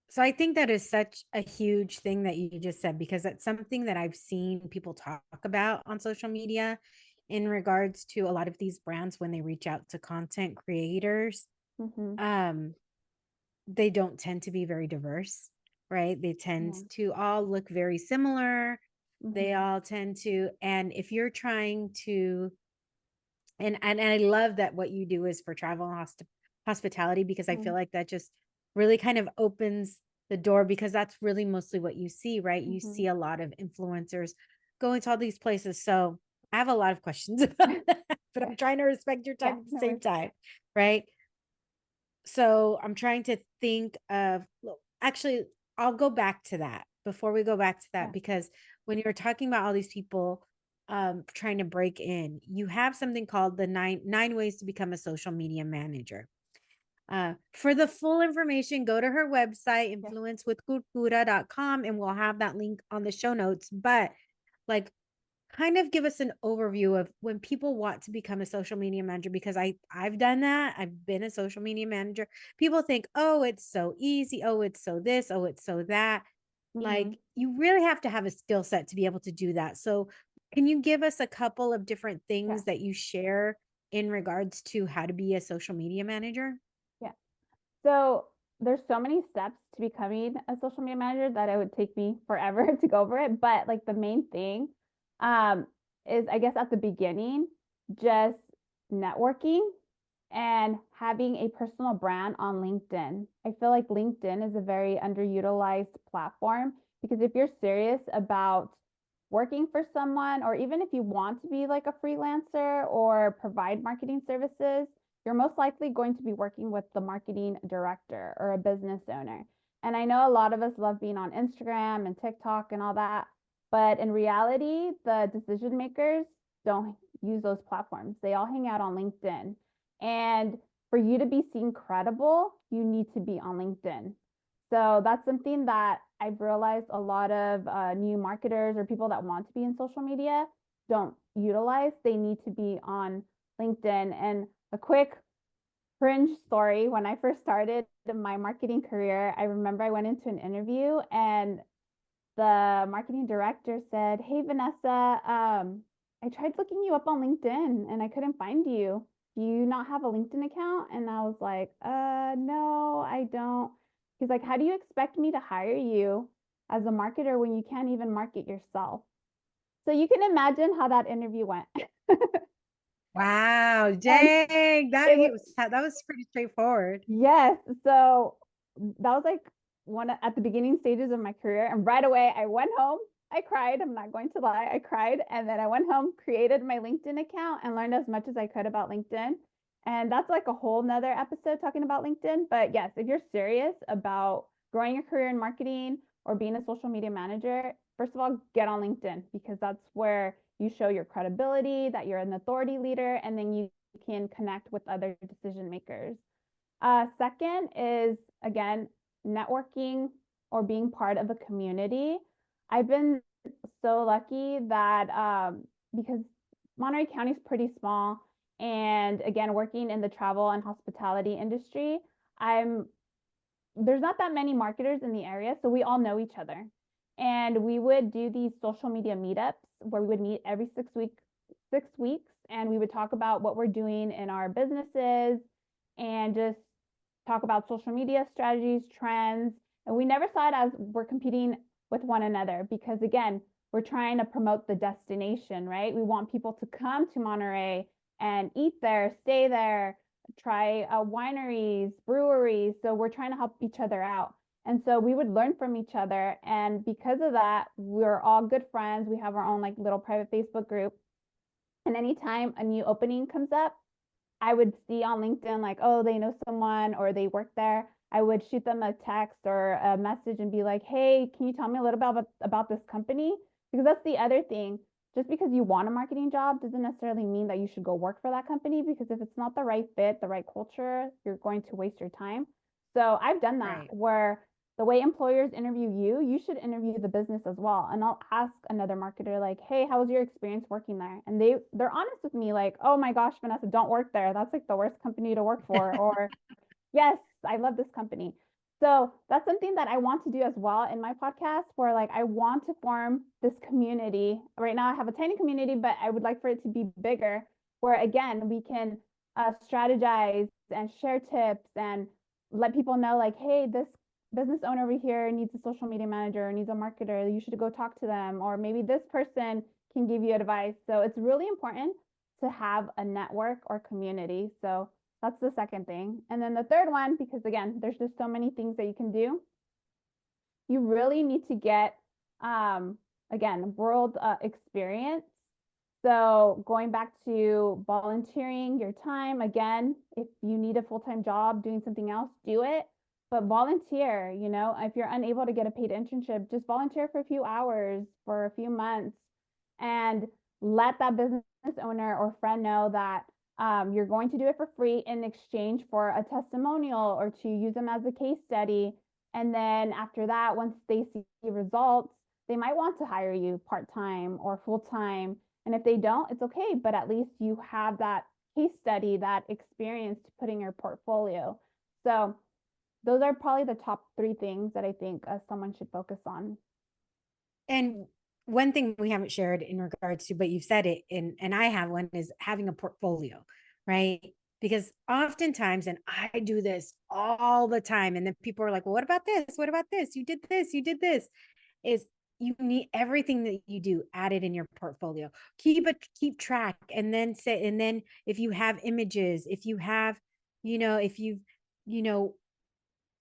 So I think that is such a huge thing that you just said, because that's something that I've seen people talk about on social media in regards to a lot of these brands when they reach out to content creators. Um, they don't tend to be very diverse, right? They tend to all look very similar. They all tend to, and if you're trying to, and I love that what you do is for travel and hospitality, because I feel like that just really kind of opens the door, because that's really mostly what you see, right? You see a lot of influencers going to all these places. So I have a lot of questions about that, but I'm trying to respect your time at the same time, right? So I'm trying to think of, actually, I'll go back to that before we go back to that, because when you're talking about all these people trying to break in, you have something called the nine ways to become a social media manager. For the full information, go to her website, influencewithcultura.com, and we'll have that link on the show notes. But like, kind of give us an overview of when people want to become a social media manager, because I've done that. I've been a social media manager. People think, "Oh, it's so easy. Oh, it's so this. Oh, it's so that." Like, you really have to have a skill set to be able to do that. So, can you give us a couple of different things that you share in regards to how to be a social media manager? Yeah. So there's so many steps to becoming a social media manager that it would take me forever to go over it. But like the main thing is, I guess, at the beginning, just networking and having a personal brand on LinkedIn. I feel like LinkedIn is a very underutilized platform, because if you're serious about working for someone, or even if you want to be like a freelancer or provide marketing services, you're most likely going to be working with the marketing director or a business owner. And I know a lot of us love being on Instagram and TikTok and all that, but in reality, the decision makers don't use those platforms. They all hang out on LinkedIn. And for you to be seen credible, you need to be on LinkedIn. So that's something that I've realized a lot of new marketers or people that want to be in social media don't utilize. They need to be on LinkedIn. And a quick cringe story: when I first started my marketing career, I remember I went into an interview and the marketing director said, "Hey, Vanessa, I tried looking you up on LinkedIn and I couldn't find you. Do you not have a LinkedIn account?" And I was like, no, I don't. He's like, "How do you expect me to hire you as a marketer when you can't even market yourself?" So you can imagine how that interview went. Wow, And dang, it that was pretty straightforward. Yes. So that was like one at the beginning stages of my career. And right away I went home. I cried. I'm not going to lie. I cried. And then I went home, created my LinkedIn account, and learned as much as I could about LinkedIn. And that's like a whole nother episode talking about LinkedIn. But yes, if you're serious about growing your career in marketing or being a social media manager, first of all, get on LinkedIn, because that's where you show your credibility, that you're an authority leader, and then you can connect with other decision makers. Second is, again, networking or being part of a community. I've been so lucky that because Monterey County is pretty small, and again, working in the travel and hospitality industry, I'm there's not that many marketers in the area, so we all know each other. And we would do these social media meetups where we would meet every 6 weeks, and we would talk about what we're doing in our businesses and just talk about social media strategies, trends. And we never saw it as we're competing with one another, because again, we're trying to promote the destination, right? We want people to come to Monterey and eat there, stay there, try wineries, breweries. So we're trying to help each other out. And so we would learn from each other. And because of that, we're all good friends. We have our own like little private Facebook group. And anytime a new opening comes up, I would see on LinkedIn, like, oh, they know someone or they work there. I would shoot them a text or a message and be like, hey, can you tell me a little bit about this company? Because that's the other thing. Just because you want a marketing job doesn't necessarily mean that you should go work for that company, because if it's not the right fit, the right culture, you're going to waste your time. So I've done that Right. where the way employers interview you, you should interview the business as well. And I'll ask another marketer like, hey, how was your experience working there? And they're honest with me, like, oh my gosh, Vanessa, don't work there. That's like the worst company to work for. Or yes, I love this company. So that's something that I want to do as well in my podcast, where like I want to form this community. Right now I have a tiny community, but I would like for it to be bigger, where again, we can strategize and share tips and let people know like, hey, this business owner over here needs a social media manager, needs a marketer, you should go talk to them. Or maybe this person can give you advice. So it's really important to have a network or community. So that's the second thing. And then the third one, because again, there's just so many things that you can do. You really need to get, again, world experience. So going back to volunteering your time, again, if you need a full-time job doing something else, do it. But volunteer, you know, if you're unable to get a paid internship, just volunteer for a few hours, for a few months, and let that business owner or friend know that you're going to do it for free in exchange for a testimonial or to use them as a case study. And then after that, once they see results, they might want to hire you part-time or full-time. And if they don't, it's okay, but at least you have that case study, that experience to put in your portfolio. So those are probably the top three things that I think someone should focus on. And one thing we haven't shared in regards to, but you've said it, and I have one, is having a portfolio, right? Because oftentimes, and I do this all the time, and then people are like, well, what about this? What about this? You did this, you did this. Is you need everything that you do added in your portfolio. Keep track, and then say, and then if you have images, if you have, if you've,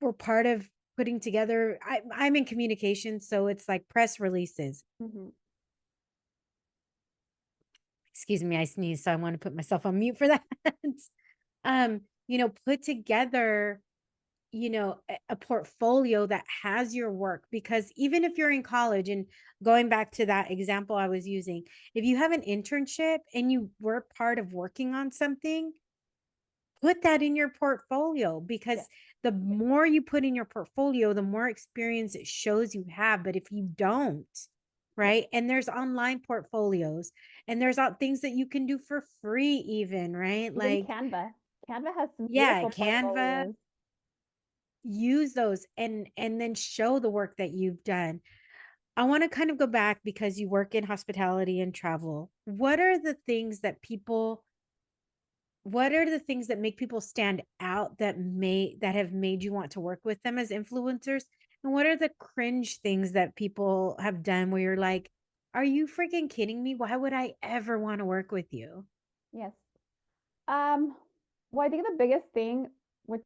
we're part of putting together, I'm in communication, so it's like press releases. Mm-hmm. Excuse me, I sneezed, so I want to put myself on mute for that. Put together, a portfolio that has your work, because even if you're in college, and going back to that example I was using, if you have an internship and you were part of working on something, put that in your portfolio, because the more you put in your portfolio, the more experience it shows you have. But if you don't, right? And there's online portfolios, and there's things that you can do for free, even, right? Even Like Canva has some yeah, beautiful Canva, portfolios. use those, and then show the work that you've done. I want to kind of go back, because you work in hospitality and travel. What are the things that make people stand out, that have made you want to work with them as influencers? And what are the cringe things that people have done where you're like, are you freaking kidding me? Why would I ever want to work with you? Yes. Well, I think the biggest thing, which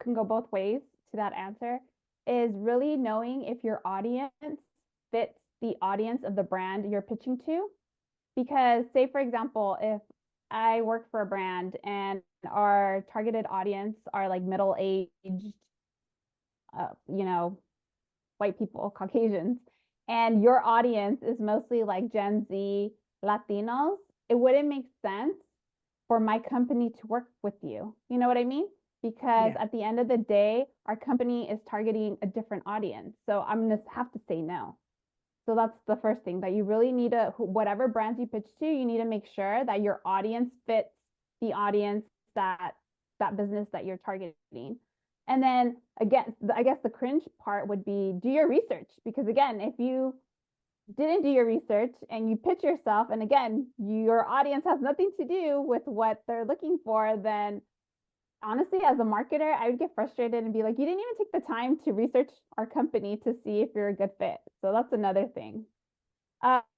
can go both ways to that answer, is really knowing if your audience fits the audience of the brand you're pitching to. Because, say, for example, if I work for a brand and our targeted audience are like middle-aged, you know, white people, Caucasians, and your audience is mostly like Gen Z Latinos, it wouldn't make sense for my company to work with you. You know what I mean? Because Yeah. at the end of the day, our company is targeting a different audience. So I'm going to have to say no. So that's the first thing, that you really need to, whatever brands you pitch to, you need to make sure that your audience fits the audience that business that you're targeting. And then again, I guess the cringe part would be, do your research, because again, if you didn't do your research and you pitch yourself, and again, your audience has nothing to do with what they're looking for, then honestly, as a marketer, I would get frustrated and be like, you didn't even take the time to research our company to see if you're a good fit. So that's another thing.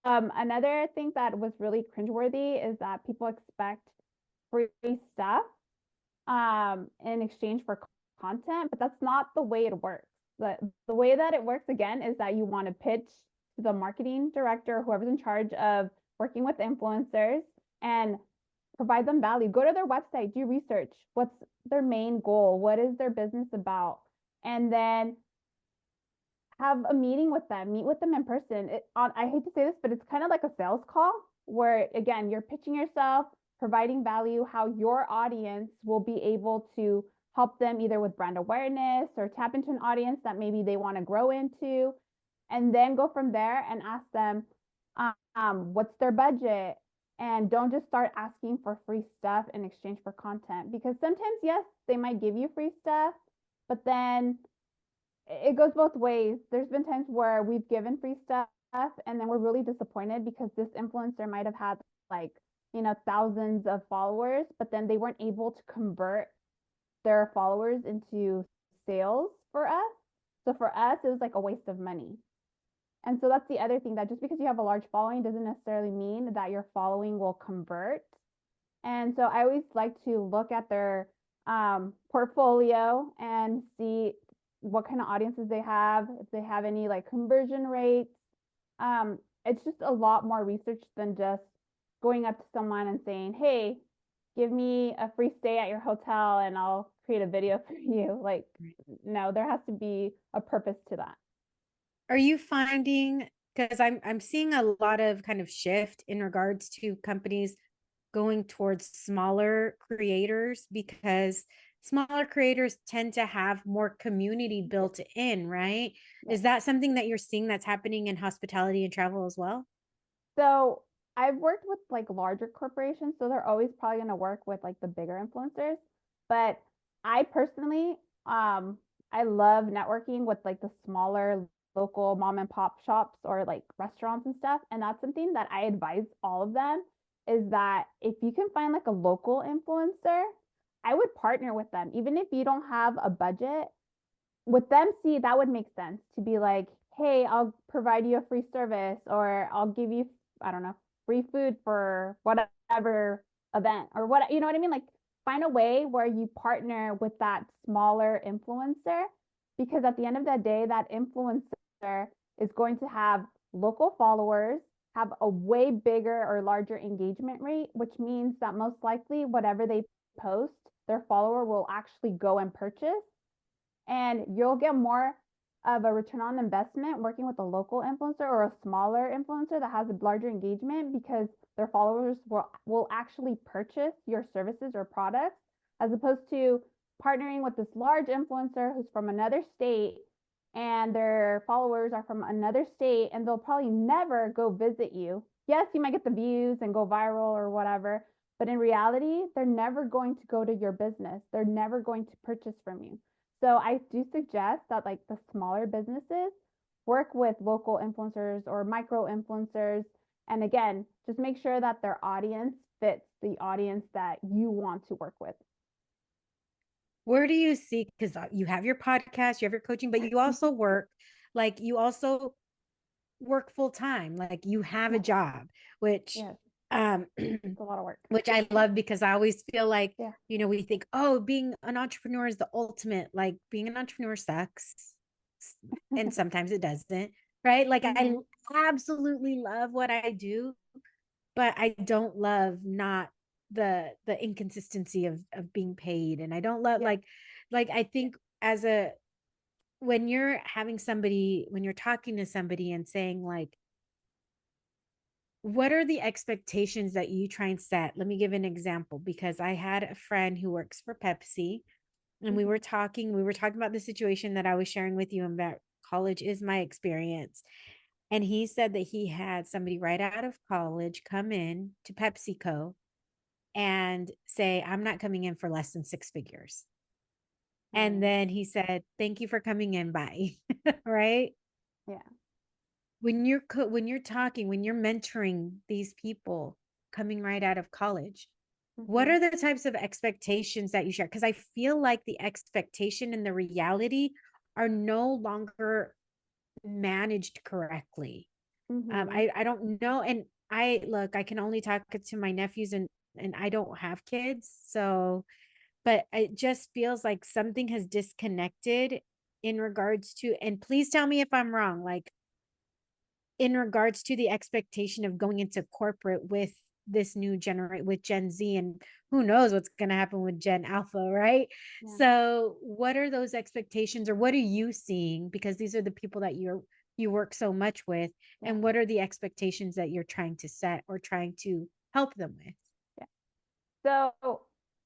Another thing that was really cringeworthy is that people expect free stuff in exchange for content, but that's not the way it works. The way that it works, again, is that you want to pitch to the marketing director, whoever's in charge of working with influencers, and provide them value. Go to their website, do research. What's their main goal? What is their business about? And then have a meeting with them, meet with them in person. I hate to say this, but it's kind of like a sales call where, again, you're pitching yourself, providing value, how your audience will be able to help them either with brand awareness or tap into an audience that maybe they want to grow into, and then go from there and ask them what's their budget. And don't just start asking for free stuff in exchange for content, because sometimes, yes, they might give you free stuff, but then it goes both ways. There's been times where we've given free stuff and then we're really disappointed because this influencer might have had like, thousands of followers, but then they weren't able to convert their followers into sales for us. So for us, it was like a waste of money. And so that's the other thing, that just because you have a large following doesn't necessarily mean that your following will convert. And so I always like to look at their portfolio and see what kind of audiences they have, if they have any like conversion rates. It's just a lot more research than just going up to someone and saying, hey, give me a free stay at your hotel and I'll create a video for you. Like, no, there has to be a purpose to that. Are you finding, because I'm seeing a lot of kind of shift in regards to companies going towards smaller creators, because smaller creators tend to have more community built in, right? Yeah. Is that something that you're seeing that's happening in hospitality and travel as well? So I've worked with like larger corporations, so they're always probably going to work with like the bigger influencers. But I personally, I love networking with like the smaller local mom and pop shops or like restaurants and stuff. And that's something that I advise all of them, is that if you can find like a local influencer, I would partner with them. Even if you don't have a budget, with them, see, that would make sense to be like, hey, I'll provide you a free service, or I'll give you, I don't know, free food for whatever event, or what, you know what I mean? Like, find a way where you partner with that smaller influencer, because at the end of the day, that influencer is going to have local followers, have a way bigger or larger engagement rate, which means that most likely whatever they post, their follower will actually go and purchase, and you'll get more of a return on investment working with a local influencer or a smaller influencer that has a larger engagement, because their followers will actually purchase your services or products, as opposed to partnering with this large influencer who's from another state and their followers are from another state, and they'll probably never go visit you. Yes, you might get the views and go viral or whatever, but in reality, they're never going to go to your business. They're never going to purchase from you. So I do suggest that like the smaller businesses work with local influencers or micro influencers. And again, just make sure that their audience fits the audience that you want to work with. Where do you see, because you have your podcast, you have your coaching, but you also work, like you also work full time, like you have a job, which Yes, it's a lot of work. which I love, because I always feel like, Yeah. we think, oh, being an entrepreneur is the ultimate, like being an entrepreneur sucks. And sometimes it doesn't, right? Like I absolutely love what I do, but I don't love not the inconsistency of being paid. And I don't love like I think as a when you're having somebody, when you're talking to somebody and saying like, what are the expectations that you try and set? Let me give an example, because I had a friend who works for Pepsi, and we were talking about the situation that I was sharing with you about college is my experience. And he said that he had somebody right out of college come in to PepsiCo and say, I'm not coming in for less than six figures. And then he said, thank you for coming in. Bye. Right. Yeah. When you're talking, when you're mentoring these people coming right out of college, what are the types of expectations that you share? Because I feel like the expectation and the reality are no longer managed correctly. I don't know. And I can only talk to my nephews, and I don't have kids. So, but it just feels like something has disconnected in regards to, and please tell me if I'm wrong, like in regards to the expectation of going into corporate with this new generation, with Gen Z, and who knows what's going to happen with Gen Alpha, right? Yeah. So what are those expectations, or what are you seeing? Because these are the people that you work so much with, and what are the expectations that you're trying to set or trying to help them with? Yeah. So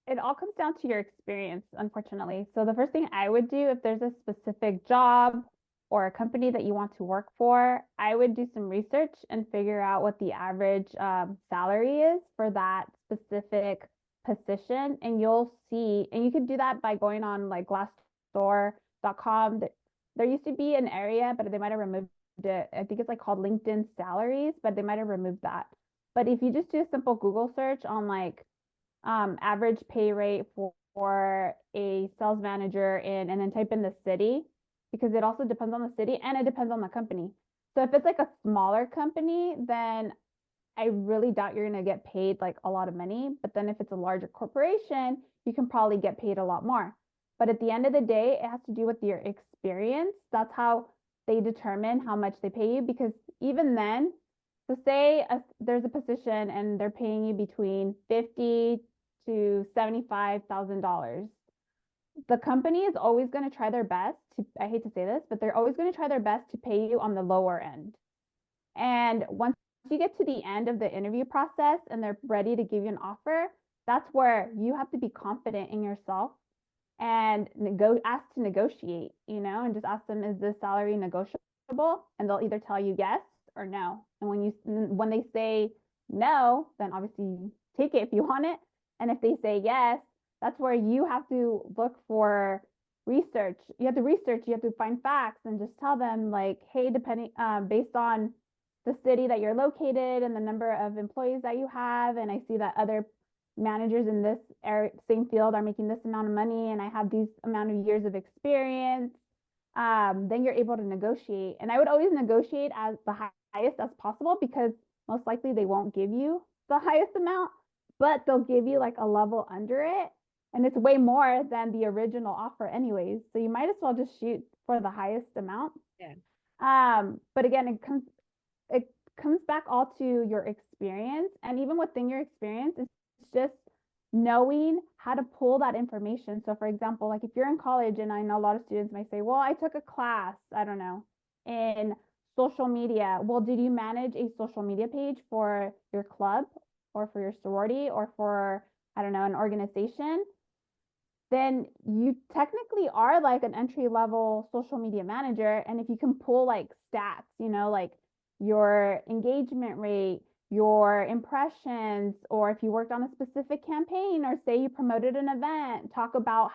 it all comes down to your experience, unfortunately. So the first thing I would do if there's a specific job or a company that you want to work for, I would do some research and figure out what the average salary is for that specific position. And you'll see, and you can do that by going on like glassdoor.com. There used to be an area, but they might have removed it. I think it's like called LinkedIn salaries, but they might have removed that. But if you just do a simple Google search on like average pay rate for a sales manager and then type in the city, because it also depends on the city and it depends on the company. So if it's like a smaller company, then I really doubt you're going to get paid like a lot of money. But then if it's a larger corporation, you can probably get paid a lot more. But at the end of the day, it has to do with your experience. That's how they determine how much they pay you. Because even then, so say there's a position and they're paying you between $50,000 to $75,000. The company is always going to try their best to, I hate to say this, but they're always going to try their best to pay you on the lower end. And once you get to the end of the interview process and they're ready to give you an offer, that's where you have to be confident in yourself and ask to negotiate, and just ask them, is this salary negotiable? And they'll either tell you yes or no. And when they say no, then obviously you take it if you want it. And if they say yes, that's where you have to look for research. You have to research, you have to find facts and just tell them like, hey, depending based on the city that you're located and the number of employees that you have, and I see that other managers in this same field are making this amount of money and I have these amount of years of experience, then you're able to negotiate. And I would always negotiate as the highest as possible, because most likely they won't give you the highest amount, but they'll give you like a level under it. And it's way more than the original offer anyways. So you might as well just shoot for the highest amount. Yeah. But again, it comes back all to your experience. And even within your experience, it's just knowing how to pull that information. So for example, like if you're in college, and I know a lot of students might say, well, I took a class, I don't know, in social media. Well, did you manage a social media page for your club or for your sorority or for, I don't know, an organization? Then you technically are like an entry level social media manager. And if you can pull like stats, like your engagement rate, your impressions, or if you worked on a specific campaign, or say you promoted an event, talk about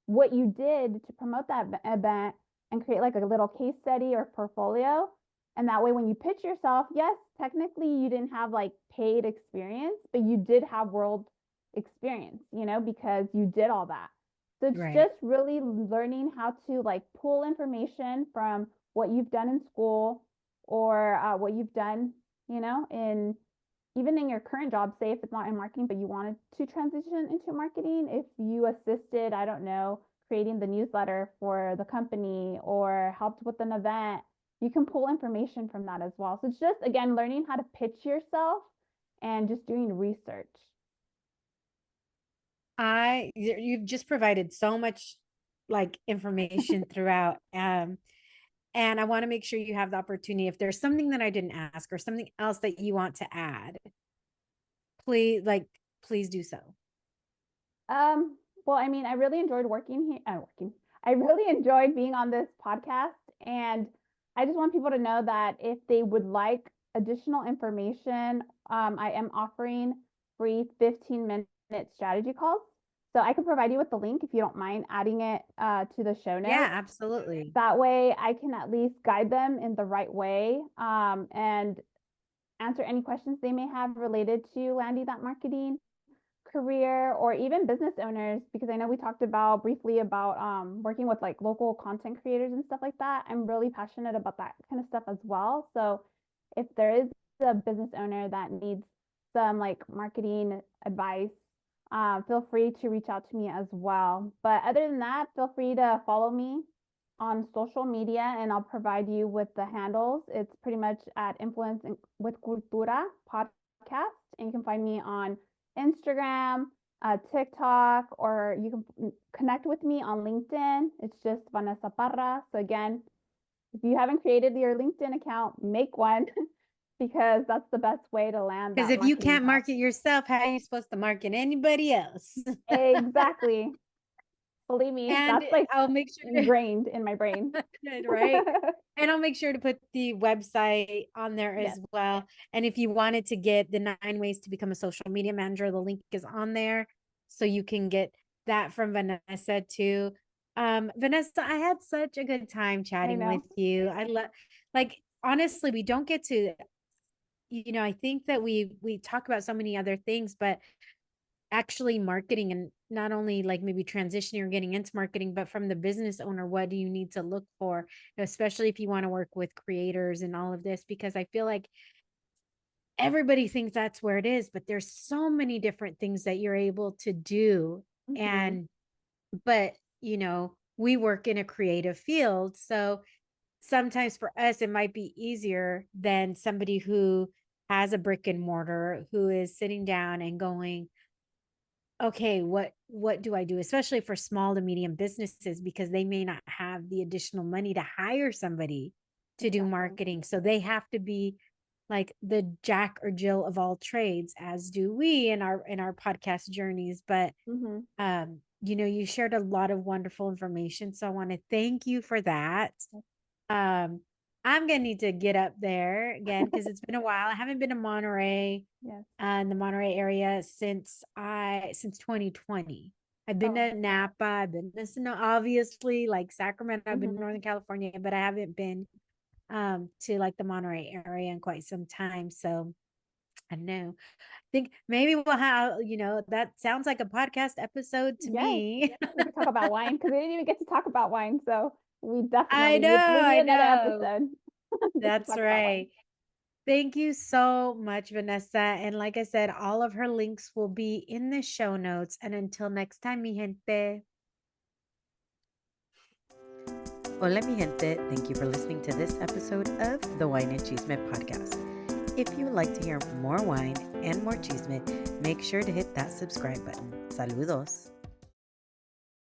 what you did to promote that event and create like a little case study or portfolio. And that way, when you pitch yourself, yes, technically you didn't have like paid experience, but you did have world experience, because you did all that. So it's just really learning how to like pull information from what you've done in school or what you've done, in even in your current job. Say if it's not in marketing, but you wanted to transition into marketing, if you assisted, I don't know, creating the newsletter for the company or helped with an event, you can pull information from that as well. So it's just, again, learning how to pitch yourself and just doing research. You've just provided so much like information throughout. And I want to make sure you have the opportunity, if there's something that I didn't ask or something else that you want to add, please do so. Well, I mean, I really enjoyed working here. I really enjoyed being on this podcast, and I just want people to know that if they would like additional information, I am offering free 15-minute strategy calls. So I can provide you with the link if you don't mind adding it to the show notes. Yeah, absolutely. That way I can at least guide them in the right way, and answer any questions they may have related to landing that marketing career, or even business owners, because I know we talked briefly about working with like local content creators and stuff like that. I'm really passionate about that kind of stuff as well. So if there is a business owner that needs some like marketing advice, feel free to reach out to me as well. But other than that, feel free to follow me on social media and I'll provide you with the handles. It's pretty much at Influence with Cultura Podcast, and you can find me on Instagram, TikTok, or you can connect with me on LinkedIn. It's just Vanessa Parra. So again, if you haven't created your LinkedIn account, make one because that's the best way to land Because that if you marketing can't job. market yourself, how are you supposed to market anybody else? Exactly. Believe me, And that's like I'll make sure to, ingrained in my brain. right? And I'll make sure to put the website on there Yes. as well. And if you wanted to get the 9 ways to become a social media manager, the link is on there. So you can get that from Vanessa too. Vanessa, I had such a good time I chatting know. with you. I love, like, honestly, we don't get to, I think that we talk about so many other things, but actually marketing, and not only like maybe transitioning or getting into marketing, but from the business owner, what do you need to look for, especially if you want to work with creators and all of this, because I feel like everybody thinks that's where it is, but there's so many different things that you're able to do. Mm-hmm. And but we work in a creative field, so sometimes for us it might be easier than somebody who has a brick and mortar, who is sitting down and going, okay, what do I do? Especially for small to medium businesses, because they may not have the additional money to hire somebody to do Exactly. marketing. So they have to be like the Jack or Jill of all trades, as do we in our podcast journeys. But Mm-hmm. you shared a lot of wonderful information. So I want to thank you for that. Um, I'm gonna need to get up there again because it's been a while. I haven't been to Monterey, Yes. in the Monterey area since 2020. I've been to Napa, I've been to obviously like Sacramento, I've been to Mm-hmm. Northern California, but I haven't been to like the Monterey area in quite some time. So I know. I think maybe we'll have, that sounds like a podcast episode to Yes. me. We could talk about wine because we didn't even get to talk about wine. So we I definitely we know, need I another know. episode just to That's talk about wine. right. Thank you so much, Vanessa. And like I said, all of her links will be in the show notes. And until next time, mi gente. Hola, mi gente. Thank you for listening to this episode of the Wine and Chisme podcast. If you would like to hear more wine and more chisme, make sure to hit that subscribe button. Saludos.